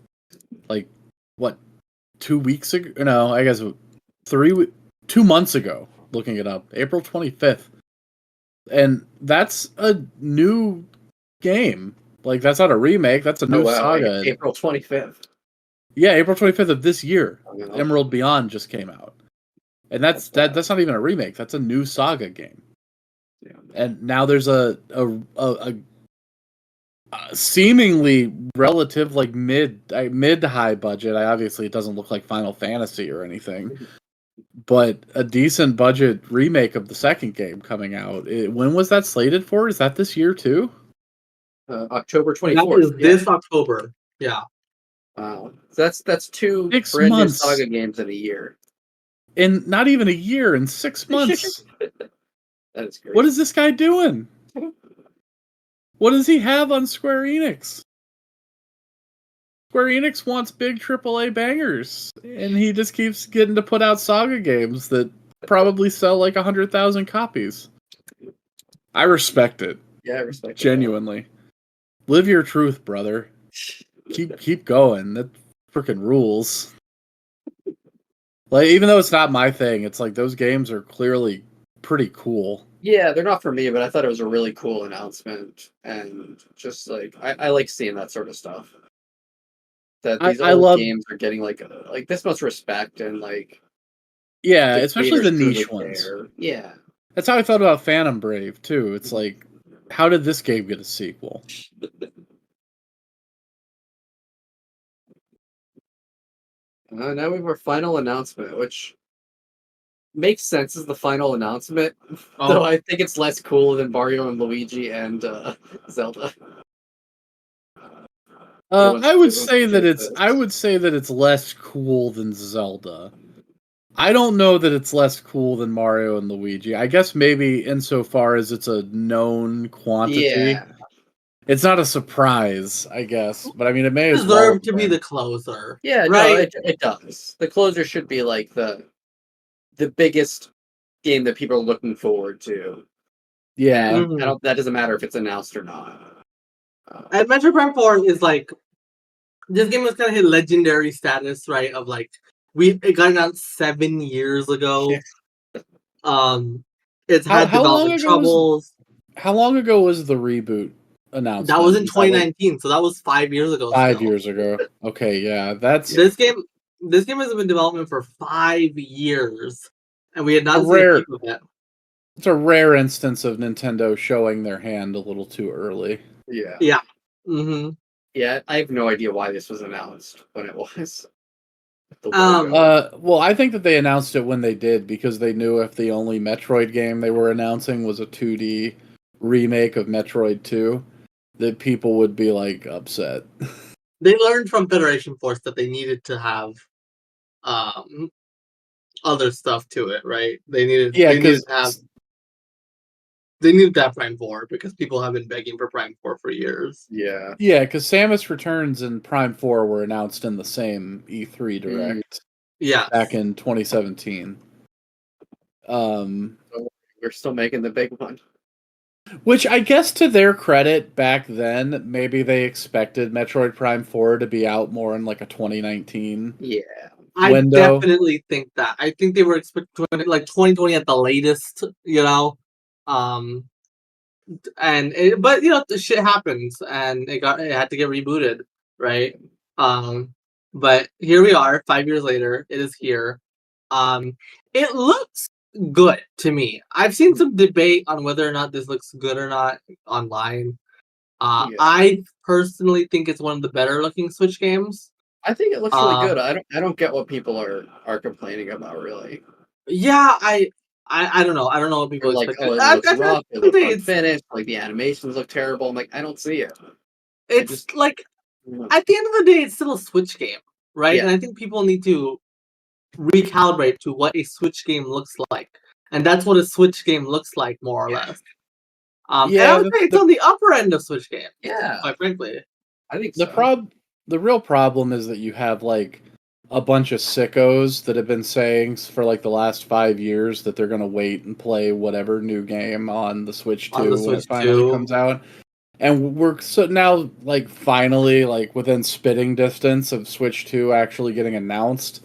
Like what? 2 weeks ago? No, I guess 2 months ago. Looking it up, April 25th, and that's a new game. Like that's not a remake. That's a new saga. April 25th. Yeah, April 25th of this year. Emerald Beyond just came out, and that's not even a remake. That's a new saga game. Yeah. And now there's a seemingly relative like mid to high budget. Obviously, it doesn't look like Final Fantasy or anything. But a decent budget remake of the second game coming out. When was that slated for? Is that this year too? October 24th. That is this October. Yeah. Wow. So that's 2 6 brand months. new Saga games in a year. In not even a year, in 6 months. That is great. What is this guy doing? What does he have on Square Enix? Square Enix wants big AAA bangers, and he just keeps getting to put out Saga games that probably sell like 100,000 copies. I respect it. Yeah, I respect it. Genuinely. Live your truth, brother. Keep going. That freaking rules. Like, even though it's not my thing, it's like those games are clearly pretty cool. Yeah, they're not for me, but I thought it was a really cool announcement, and just like I like seeing that sort of stuff. That these old games are getting like this much respect and like especially the niche ones. Yeah, that's how I thought about Phantom Brave too. It's like, how did this game get a sequel? Now we have our final announcement, which makes sense as the final announcement. Though I think it's less cool than Mario and Luigi and Zelda. I would say that it's less cool than Zelda. I don't know that it's less cool than Mario and Luigi. I guess maybe insofar as it's a known quantity. Yeah. It's not a surprise, I guess. But I mean, it may deserve to be the closer. Yeah, right? No, it does. The closer should be like the biggest game that people are looking forward to. Yeah. That doesn't matter if it's announced or not. And Metroid Prime 4 is like This game was kind of hit legendary status, right? Of like, it got announced 7 years ago. It's had development troubles. How long ago was the reboot announcement? That was in 2019, so that was 5 years ago. 5 years ago. Okay, yeah, that's this game. This game has been in development for 5 years, and we had not seen a peep of it. It's a rare instance of Nintendo showing their hand a little too early. Yeah. Yeah. Mm-hmm. Yeah, I have no idea why this was announced when it was. Well, I think that they announced it when they did because they knew if the only Metroid game they were announcing was a 2D remake of Metroid 2, that people would be like upset. They learned from Federation Force that they needed to have other stuff to it, right? They needed to have Prime 4 because people have been begging for Prime 4 for years. Yeah. Yeah, because Samus Returns and Prime 4 were announced in the same E3 Direct. Yeah. Back in 2017. We're still making the big one. Which I guess to their credit, back then, maybe they expected Metroid Prime 4 to be out more in like a 2019 window. I definitely think that. I think they were expecting like 2020 at the latest, you know. But you know, the shit happens, and it had to get rebooted, right? But here we are, 5 years later. It is here. It looks good to me. I've seen some debate on whether or not this looks good or not online. I personally think it's one of the better looking Switch games. I think it looks really good. I don't get what people are complaining about, really. Yeah, I don't know. I don't know what people like. expect. Oh, it looks rough. It looks unfinished. Like the animations look terrible. I'm like, I don't see it. It's like at the end of the day, it's still a Switch game, right? Yeah. And I think people need to recalibrate to what a Switch game looks like, and that's what a Switch game looks like, more or less. And I would say it's on the upper end of Switch game. Yeah, quite frankly, I think so. The real problem is that you have like a bunch of sickos that have been saying for like the last 5 years that they're gonna wait and play whatever new game on the Switch 2 when it finally comes out. And we're now like finally like within spitting distance of Switch 2 actually getting announced.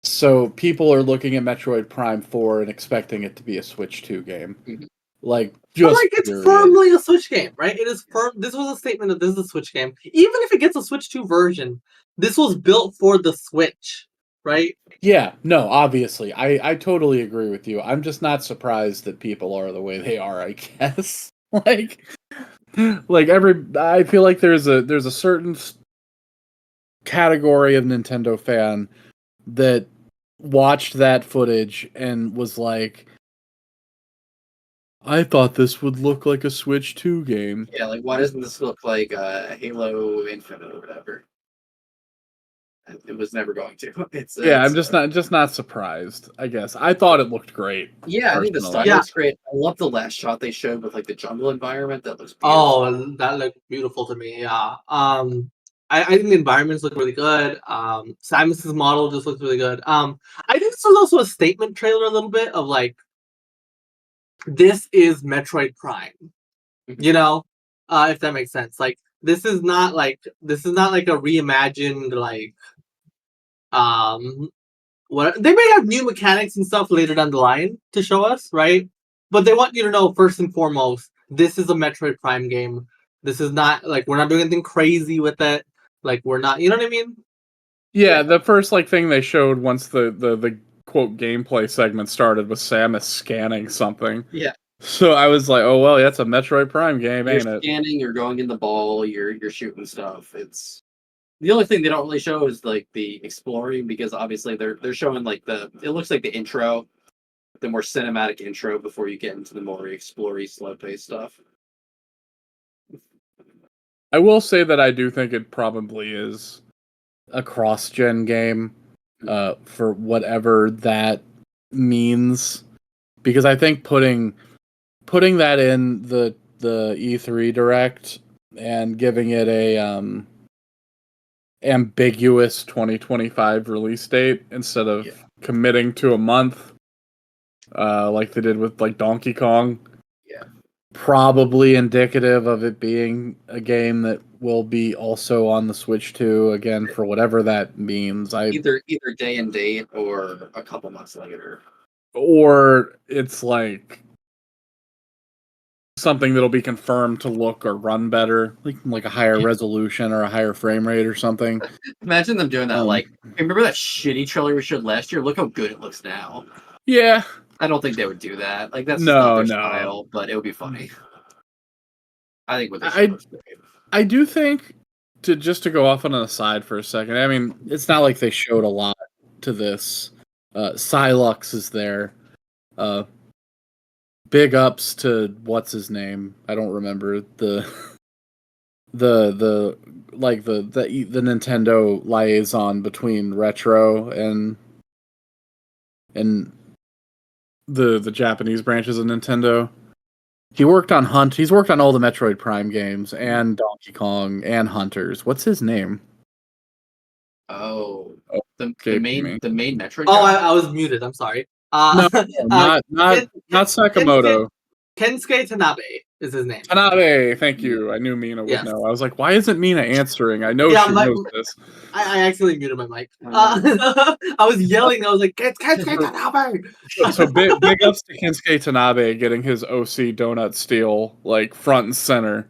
So people are looking at Metroid Prime 4 and expecting it to be a Switch 2 game. Mm-hmm. Like it's firmly a Switch game, right? It is firm. This was a statement that this is a Switch game. Even if it gets a Switch 2 version, this was built for the Switch, right? Yeah, no, obviously. I totally agree with you. I'm just not surprised that people are the way they are, I guess. I feel like there's a certain category of Nintendo fan that watched that footage and was like, I thought this would look like a Switch 2 game. Yeah, like why doesn't this look like Halo Infinite or whatever? It was never going to. I'm just not surprised. I guess I thought it looked great. Yeah, I think the style looks great. I love the last shot they showed with like the jungle environment. That looks beautiful. Oh, that looked beautiful to me. Yeah. I think the environments look really good. Samus's model just looks really good. I think this was also a statement trailer a little bit of like, this is Metroid Prime. You know, if that makes sense. Like this is not like a reimagined like what they may have new mechanics and stuff later down the line to show us, right? But they want you to know first and foremost, this is a Metroid Prime game. This is not like we're not doing anything crazy with it. Like we're not, you know what I mean? Yeah, the first like thing they showed once the quote gameplay segment started was Samus scanning something. Yeah. So I was like, oh well, that's a Metroid Prime game, ain't it? You're scanning, you're going in the ball, you're shooting stuff. It's the only thing they don't really show is like the exploring because obviously they're showing like it looks like the intro, the more cinematic intro before you get into the more explory slow paced stuff. I will say that I do think it probably is a cross-gen game, for whatever that means, because I think putting that in the E3 Direct and giving it a ambiguous 2025 release date instead of committing to a month, like they did with like Donkey Kong. Yeah. Probably indicative of it being a game that will be also on the Switch 2 again for whatever that means. Either day and date or a couple months later. Or it's like something that'll be confirmed to look or run better, like a higher resolution or a higher frame rate or something. Imagine them doing that. Like, remember that shitty trailer we showed last year? Look how good it looks now. Yeah. I don't think they would do that. Like, that's not their style, but it would be funny. I think what they should do. I do think, to go off on an aside for a second, I mean, it's not like they showed a lot to this. Silux is there. Big ups to what's his name? I don't remember the Nintendo liaison between Retro and the Japanese branches of Nintendo. He worked on Hunt. He's worked on all the Metroid Prime games and Donkey Kong and Hunters. What's his name? The main Metroid. Oh, I was muted. I'm sorry. No, not Sakamoto. Kensuke Tanabe is his name. Tanabe, thank you. I knew Mina would know. I was like, why isn't Mina answering? I know she knows this. I accidentally muted my mic. I was yelling. I was like, Kensuke Tanabe! So big ups to Kensuke Tanabe getting his OC Donut Steel like front and center.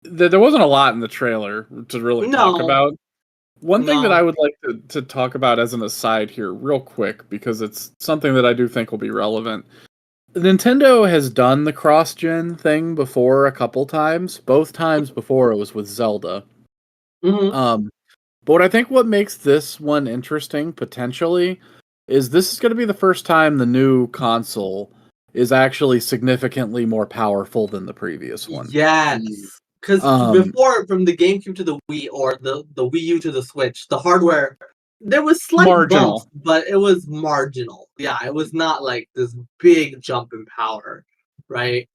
There wasn't a lot in the trailer to really talk about. One thing that I would like to talk about as an aside here real quick, because it's something that I do think will be relevant. Nintendo has done the cross-gen thing before a couple times. Both times before it was with Zelda. Mm-hmm. But I think what makes this one interesting, potentially, is this is going to be the first time the new console is actually significantly more powerful than the previous one. Yes. Because before, from the GameCube to the Wii or the Wii U to the Switch, the hardware, there was slight bumps, but it was marginal. Yeah, it was not like this big jump in power, right?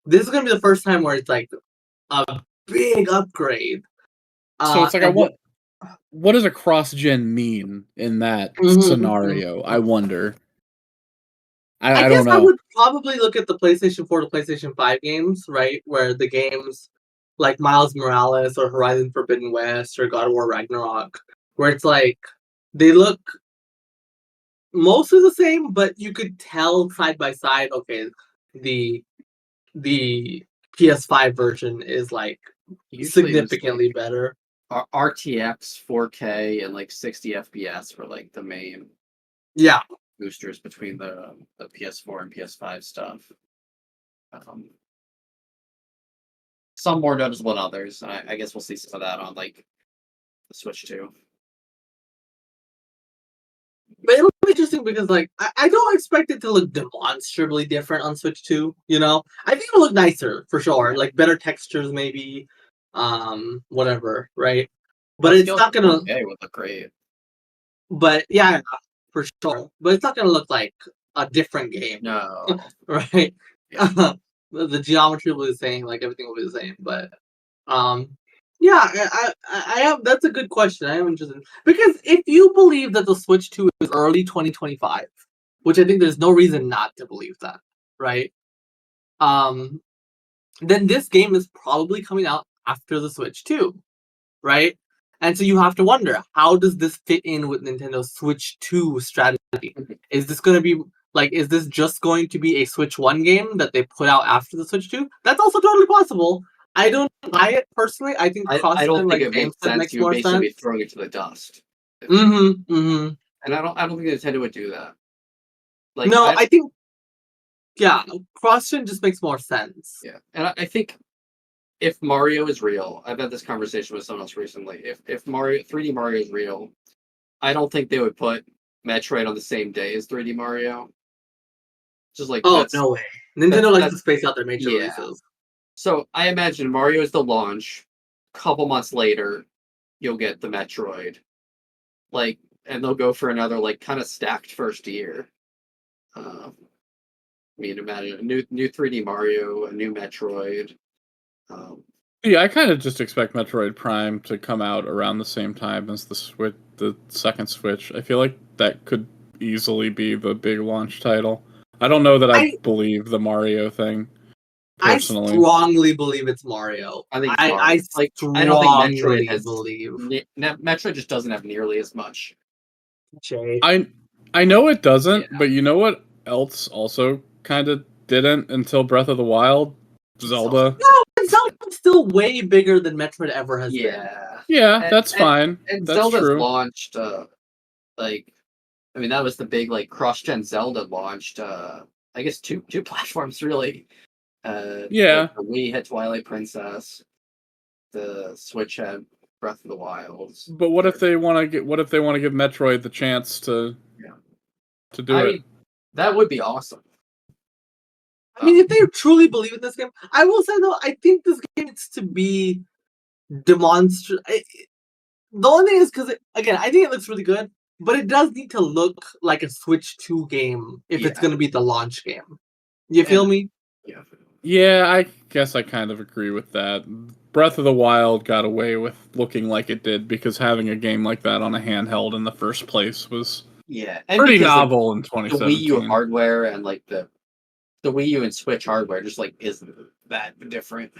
This is going to be the first time where it's like a big upgrade. So it's like, what does a cross-gen mean in that scenario? I wonder. I don't know. I would probably look at the PlayStation 4 to PlayStation 5 games, right? Where the games like Miles Morales or Horizon Forbidden West or God of War Ragnarok, where it's like they look mostly the same, but you could tell side by side, okay, the PS5 version is like significantly better. RTX 4K and like 60 FPS for like the main boosters between the PS4 and PS5 stuff. Some more noticeable than others. I guess we'll see some of that on like the Switch 2. But it'll be interesting because like I don't expect it to look demonstrably different on Switch 2, you know? I think it'll look nicer for sure. Like better textures maybe. Whatever, right? But it's not gonna would look great. But yeah, for sure. But it's not gonna look like a different game. No. Right? Yeah. The geometry will be the same, like everything will be the same. But yeah, I have that's a good question. I am interested. Because if you believe that the Switch 2 is early 2025, which I think there's no reason not to believe that, right? Then this game is probably coming out after the Switch 2, right? And so you have to wonder, how does this fit in with Nintendo's Switch 2 strategy? Is this going to be like, is this just going to be a Switch 1 game that they put out after the Switch 2? That's also totally possible. I don't buy it personally. I think I don't think it makes sense. You would basically be throwing it to the dust. And I don't think Nintendo would do that. Like, no, I think cross-gen just makes more sense. Yeah, and I think if Mario is real, I've had this conversation with someone else recently. If 3D Mario is real, I don't think they would put Metroid on the same day as 3D Mario. Just like no way. Nintendo likes to space out their major releases. So I imagine Mario is the launch. A couple months later, you'll get the Metroid, like, and they'll go for another like kind of stacked first year. I mean, imagine a new 3D Mario, a new Metroid. Yeah, I kind of just expect Metroid Prime to come out around the same time as the second Switch. I feel like that could easily be the big launch title. I don't know that I believe the Mario thing. personally. I strongly believe it's Mario. I think I I don't think Metroid strongly has. believe. Metroid just doesn't have nearly as much. Jay. I know it doesn't, Yeah. but you know what else also kind of didn't until Breath of the Wild? Zelda. No, Zelda's still way bigger than Metroid ever has been. Yeah, that's fine. And That's Zelda's true. launched like, I mean, that was the big like cross-gen Zelda launched I guess two platforms really. Yeah. The Wii had Twilight Princess. The Switch had Breath of the Wild. But what if they want to give Metroid the chance to do it? Mean, that would be awesome. I mean, if they truly believe in this game, I will say though, I think this game needs to be demonstrated. The only thing is because again, I think it looks really good, but it does need to look like a Switch 2 game if it's going to be the launch game. You feel me? Yeah. Yeah, I guess I kind of agree with that. Breath of the Wild got away with looking like it did because having a game like that on a handheld in the first place was and pretty because, novel like, in the 2017. Wii U hardware and like the Wii U and Switch hardware just like isn't that different,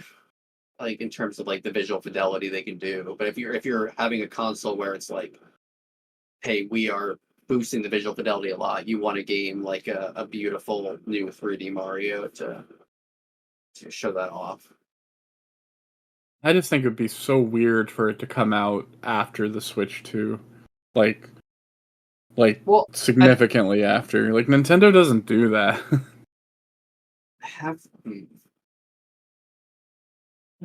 like in terms of like the visual fidelity they can do. But if you're having a console where it's like, hey, we are boosting the visual fidelity a lot, you want a game like a beautiful new 3D Mario to show that off. I just think it would be so weird for it to come out after the Switch 2. Like Well, significantly after. Like Nintendo doesn't do that.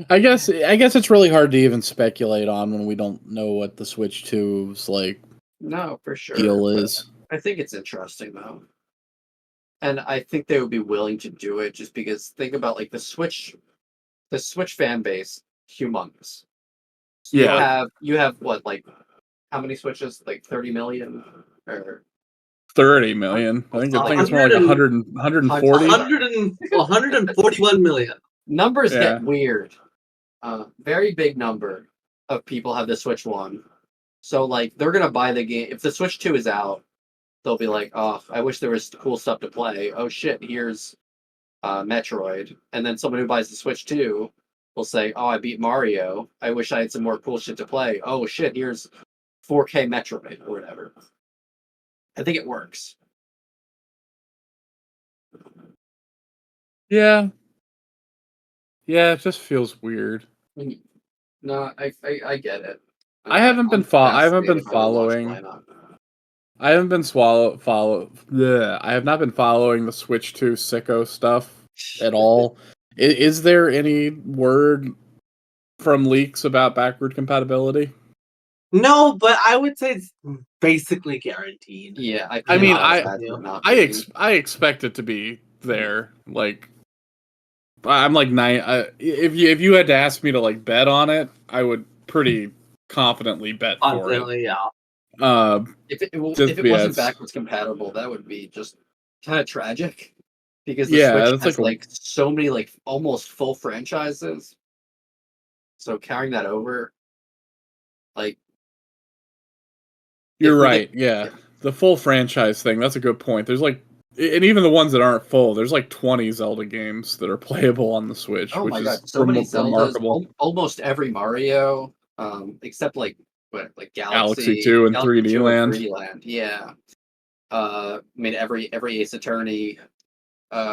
I guess it's really hard to even speculate on when we don't know what the Switch 2's like No, for sure. deal is. I think it's interesting though. And I think they would be willing to do it just because think about like the Switch fan base, humongous. So Yeah. you have what, like how many Switches? Like 30 million or 30 million. I think it's more like 100 140. 141 million. Numbers get weird. Very big number of people have the Switch 1. So like they're gonna buy the game if the Switch 2 is out, they'll be like, oh, I wish there was cool stuff to play. Oh shit, here's Metroid. And then someone who buys the Switch 2 will say, oh, I beat Mario. I wish I had some more cool shit to play. Oh shit, here's 4K Metroid or whatever. I think it works. Yeah. Yeah, it just feels weird. No, I get it. I haven't been following. I have not been following the Switch 2 sicko stuff at all. Is there any word from leaks about backward compatibility? No, but I would say it's basically guaranteed. Yeah, I expect it to be there. Like, I'm like if you had to ask me to like bet on it, I would pretty confidently bet for it. Yeah. If it wasn't backwards compatible, that would be just kind of tragic because the Switch has like so many like almost full franchises. So carrying that over, like, you're right. Yeah, the full franchise thing. That's a good point. There's like, and even the ones that aren't full, there's like 20 Zelda games that are playable on the Switch, which is so many Zeldas, remarkable. Almost every Mario, except like Galaxy 2 and 3D Land. Yeah. I mean every Ace Attorney.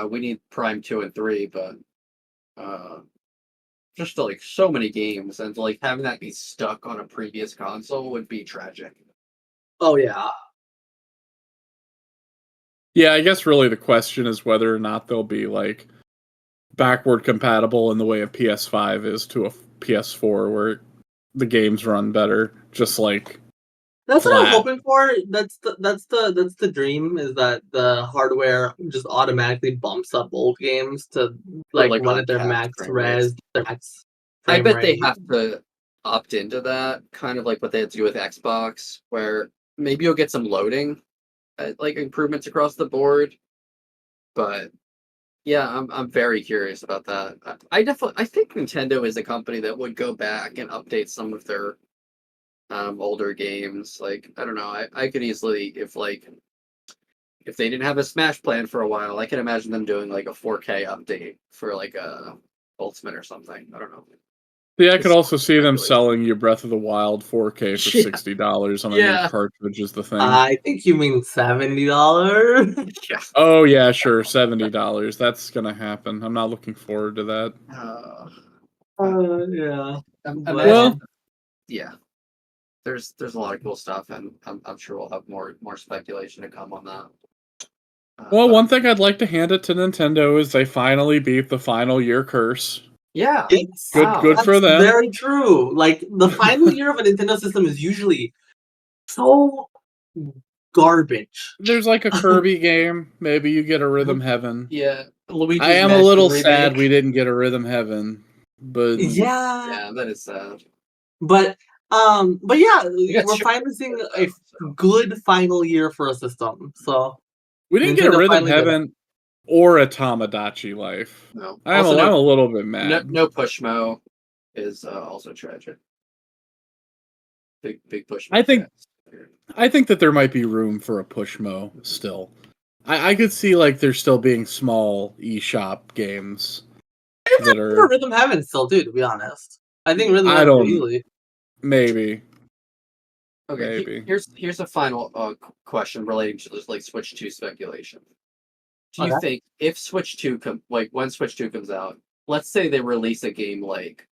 We need Prime 2 and 3, but just like so many games, and like having that be stuck on a previous console would be tragic. Oh yeah. Yeah, I guess really the question is whether or not they'll be like backward compatible in the way a PS5 is to a PS4, where the games run better. Just like that's what I'm hoping for. That's the dream, is that the hardware just automatically bumps up old games to like run at their max res, their max. I bet they have to opt into that, kind of like what they had to do with Xbox, where maybe you'll get some loading, like improvements across the board. But yeah, I'm very curious about that. I think Nintendo is a company that would go back and update some of their older games. Like, I don't know, I could easily, if like if they didn't have a Smash plan for a while, I can imagine them doing like a 4K update for like a Ultimate or something. I don't know. Yeah, I could also see them selling you Breath of the Wild 4K for $60 on a new cartridge is the thing. I think you mean $70. Yeah. Oh yeah, sure, $70. That's gonna happen. I'm not looking forward to that. Yeah. Well, yeah. There's a lot of cool stuff, and I'm sure we'll have more speculation to come on that. Well, one thing I'd like to hand it to Nintendo is they finally beat the final year curse. Yeah. Yes. Good for them. Very true. Like, the final year of a Nintendo system is usually so garbage. There's like a Kirby game. Maybe you get a Rhythm Heaven. Yeah. Luigi's I am a Mansion little remake. sad we didn't get a Rhythm Heaven. But yeah, that is sad. But yeah, we're finally seeing a good final year for a system. So we didn't get a Rhythm Heaven or a Tamagotchi Life. No, I'm a little bit mad. No Pushmo is also tragic. Big Pushmo. I think that there might be room for a Pushmo still. I could see like there still being small eShop games that are Rhythm Heaven still, dude. To be honest, I think Rhythm Heaven easily. Maybe. Okay, maybe. Here's a final question relating to this like Switch 2 speculation. Do you think if Switch 2 when Switch 2 comes out, let's say they release a game like,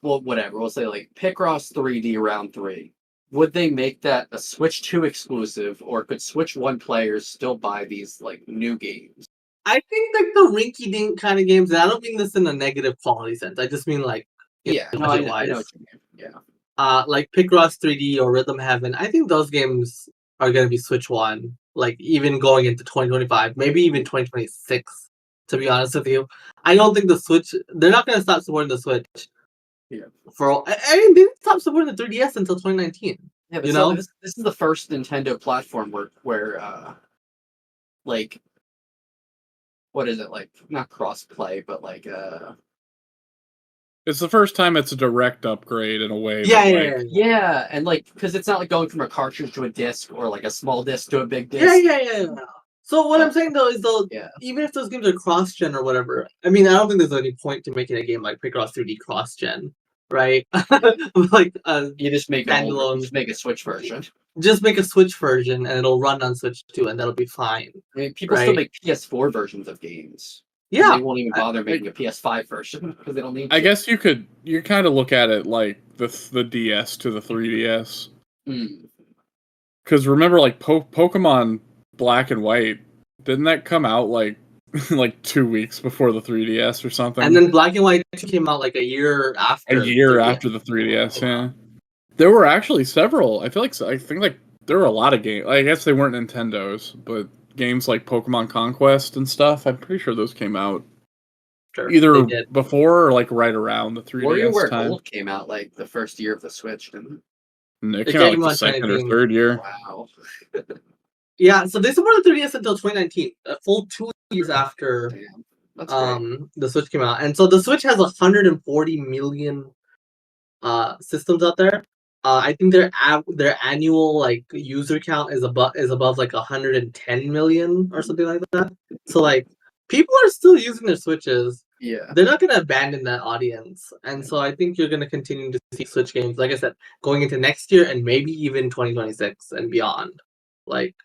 well, whatever, we'll say like Picross 3D Round 3, would they make that a Switch 2 exclusive, or could Switch 1 players still buy these like new games? I think like the rinky-dink kind of games, and I don't mean this in a negative quality sense. I just mean like I know what you mean. Yeah. Like Picross 3D or Rhythm Heaven. I think those games are gonna be Switch 1. Like even going into 2025, maybe even 2026. To be honest with you, I don't think the Switch. They're not gonna stop supporting the Switch. Yeah. I mean, they didn't stop supporting the 3DS until 2019. Yeah, but this is the first Nintendo platform where like, what is it, like, not cross-play, but like it's the first time it's a direct upgrade in a way. Yeah, and like, because it's not like going from a cartridge to a disc or like a small disc to a big disc. Yeah. So what I'm saying though is even if those games are cross-gen or whatever, I mean, I don't think there's any point to making a game like Picross 3D cross-gen, right? Like you just make a Switch version. Just make a Switch version and it'll run on Switch 2 and that'll be fine. I mean, people still make PS4 versions of games. Yeah, they won't even bother making a PS5 version because they don't need to. I guess you kind of look at it like the DS to the 3DS. Because remember, like Pokemon Black and White, didn't that come out like 2 weeks before the 3DS or something? And then Black and White came out like a year after. After the 3DS, yeah. There were actually several. I think like there were a lot of games. I guess they weren't Nintendo's, but games like Pokemon Conquest and stuff. I'm pretty sure those came out either before or like right around the 3DS WarioWare time. Gold came out like the first year of the Switch, didn't it? And it came out like the second or third year. Wow. Yeah, so they supported the 3DS until 2019, a full 2 years after the Switch came out. And so the Switch has 140 million systems out there. I think their annual like user count is above like 110 million or something like that. So like people are still using their Switches. Yeah, they're not gonna abandon that audience, and so I think you're gonna continue to see Switch games, like I said, going into next year and maybe even 2026 and beyond. Like,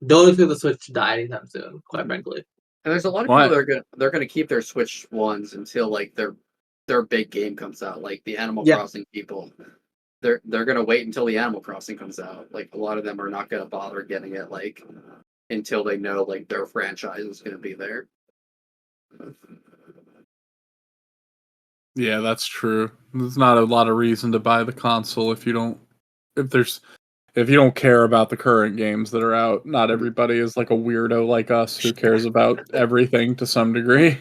don't expect the Switch to die anytime soon, quite frankly. And there's a lot of people that they're gonna keep their Switch ones until like their big game comes out, like the Animal Crossing people. They're gonna wait until the Animal Crossing comes out. Like a lot of them are not gonna bother getting it like until they know like their franchise is gonna be there. Yeah, that's true. There's not a lot of reason to buy the console if you don't care about the current games that are out. Not everybody is like a weirdo like us who cares about everything to some degree.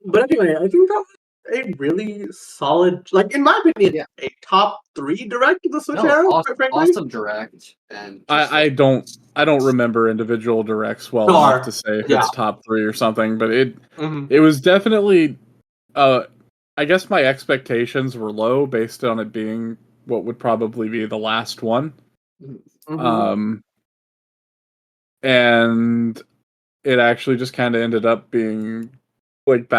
But anyway, I think that was a really solid, like in my opinion, a top 3 direct of the Switch era. Awesome direct, and I don't remember individual directs well enough to say if it's top 3 or something, but it was definitely. I guess my expectations were low based on it being what would probably be the last one. Mhm. And it actually just kind of ended up being like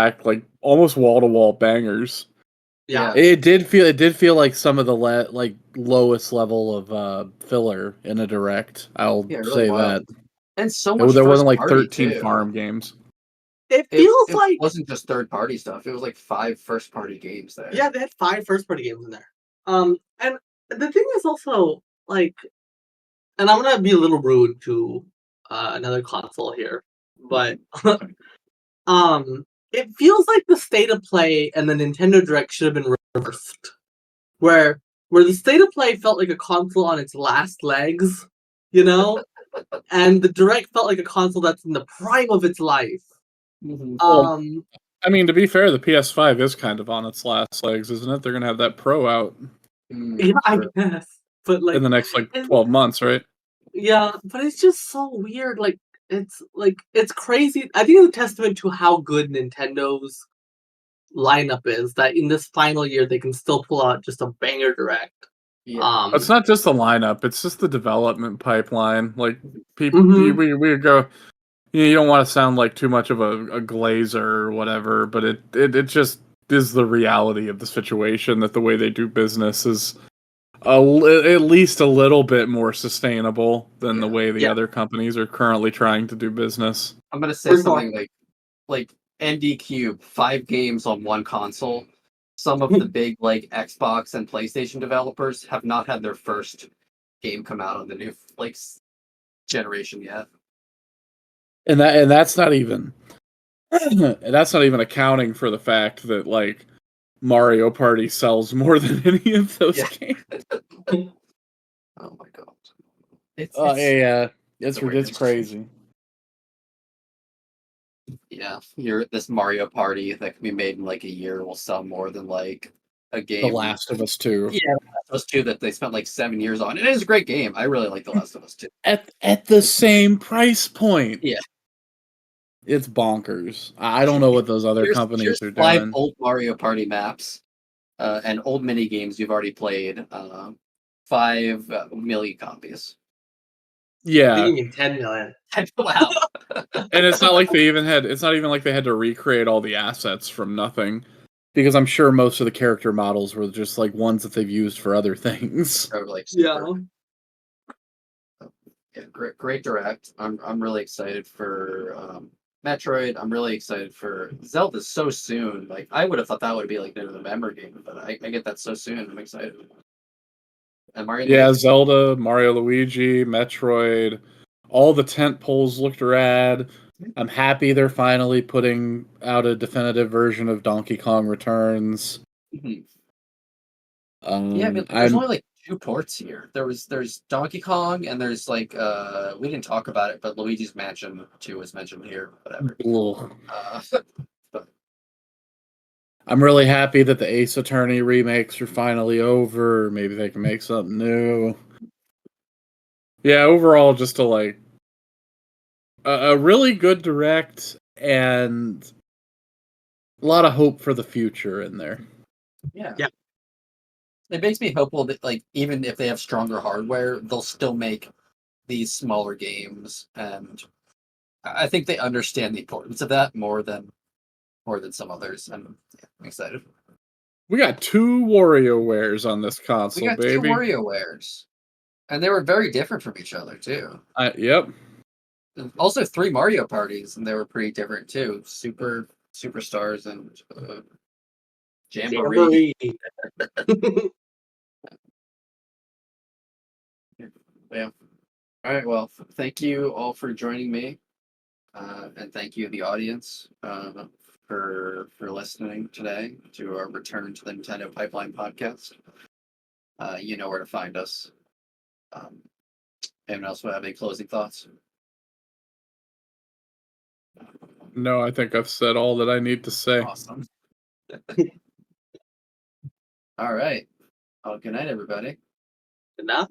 almost wall to wall bangers. Yeah. It did feel like some of the lowest level of filler in a direct. I'll Yeah, really say wild. that. And so much There wasn't first like party 13 too. farm games. It feels It like wasn't just third party stuff. It was like 5 first party games there. yeah, they had 5 first party games in there. And the thing is also like, and I'm gonna be a little rude to another console here, but it feels like the state of play and the Nintendo Direct should have been reversed, where the state of play felt like a console on its last legs, you know, and the Direct felt like a console that's in the prime of its life. Mhm. Um, I mean, to be fair, the PS5 is kind of on its last legs, isn't it? They're gonna have that Pro out yeah, I True. guess, but like, in the next like and 12 months, right? yeah, but it's just so weird. Like it's crazy. I think it's a testament to how good Nintendo's lineup is that in this final year they can still pull out just a banger direct. Yeah. It's not just the lineup; it's just the development pipeline. Like people, Mhm. we go. You don't want to sound like too much of a glazer or whatever, but it just is the reality of the situation that the way they do business is at least a little bit more sustainable than the Yeah. way the Yeah, other companies are currently trying to do business. I'm gonna say for sure. something like ND Cube, 5 games on one console. Some of the big like Xbox and PlayStation developers have not had their first game come out on the new generation yet. And that's not even that's not even accounting for the fact that like Mario Party sells more than any of those Yeah. games. Oh my god. It's Yeah, it's a weird it's industry. crazy. Yeah, this Mario Party that can be made in like a year will sell more than like a The game. Last of Us 2. Yeah, those two that they spent like 7 years on. It is a great game. I really like The Last of Us 2. At the same price point. Yeah. It's bonkers. I don't know what those other companies Here's are 5 doing. old Mario Party maps, and old mini games you've already played. 5 million copies. I Yeah, think you mean 10 million. Wow. and it's not like they even had. It's not even like they had to recreate all the assets from nothing. Because I'm sure most of the character models were just like ones that they've used for other things. Or, like, Yeah. yeah, great direct. I'm really excited for Metroid. I'm really excited for Zelda so soon. Like I would have thought that would be like the November game, but I get that so soon. I'm excited. And Mario Yeah, Luigi. Zelda, Mario, Luigi, Metroid, all the tent poles looked rad. I'm happy they're finally putting out a definitive version of Donkey Kong Returns. Mhm. Yeah, but there's only like 2 ports here. There's Donkey Kong and there's like we didn't talk about it, but Luigi's Mansion 2 was mentioned here. Whatever. But I'm really happy that the Ace Attorney remakes are finally over. Maybe they can make something new. Yeah, overall, just a really good direct and a lot of hope for the future in there. yeah. Yeah. It makes me hopeful that like even if they have stronger hardware, they'll still make these smaller games, and I think they understand the importance of that more than some others. I'm excited. We got 2 WarioWares on this We console, got 2 baby. WarioWares, and they were very different from each other too. Yep. And also 3 Mario parties, and they were pretty different too. Superstars and Jamboree. Yeah. All right. Well, thank you all for joining me, and thank you the audience for listening today to our return to the Nintendo Pipeline podcast. You know where to find us. Anyone else have any closing thoughts? No, I think I've said all that I need to say. Awesome. All right. Well, good night, everybody. Good night.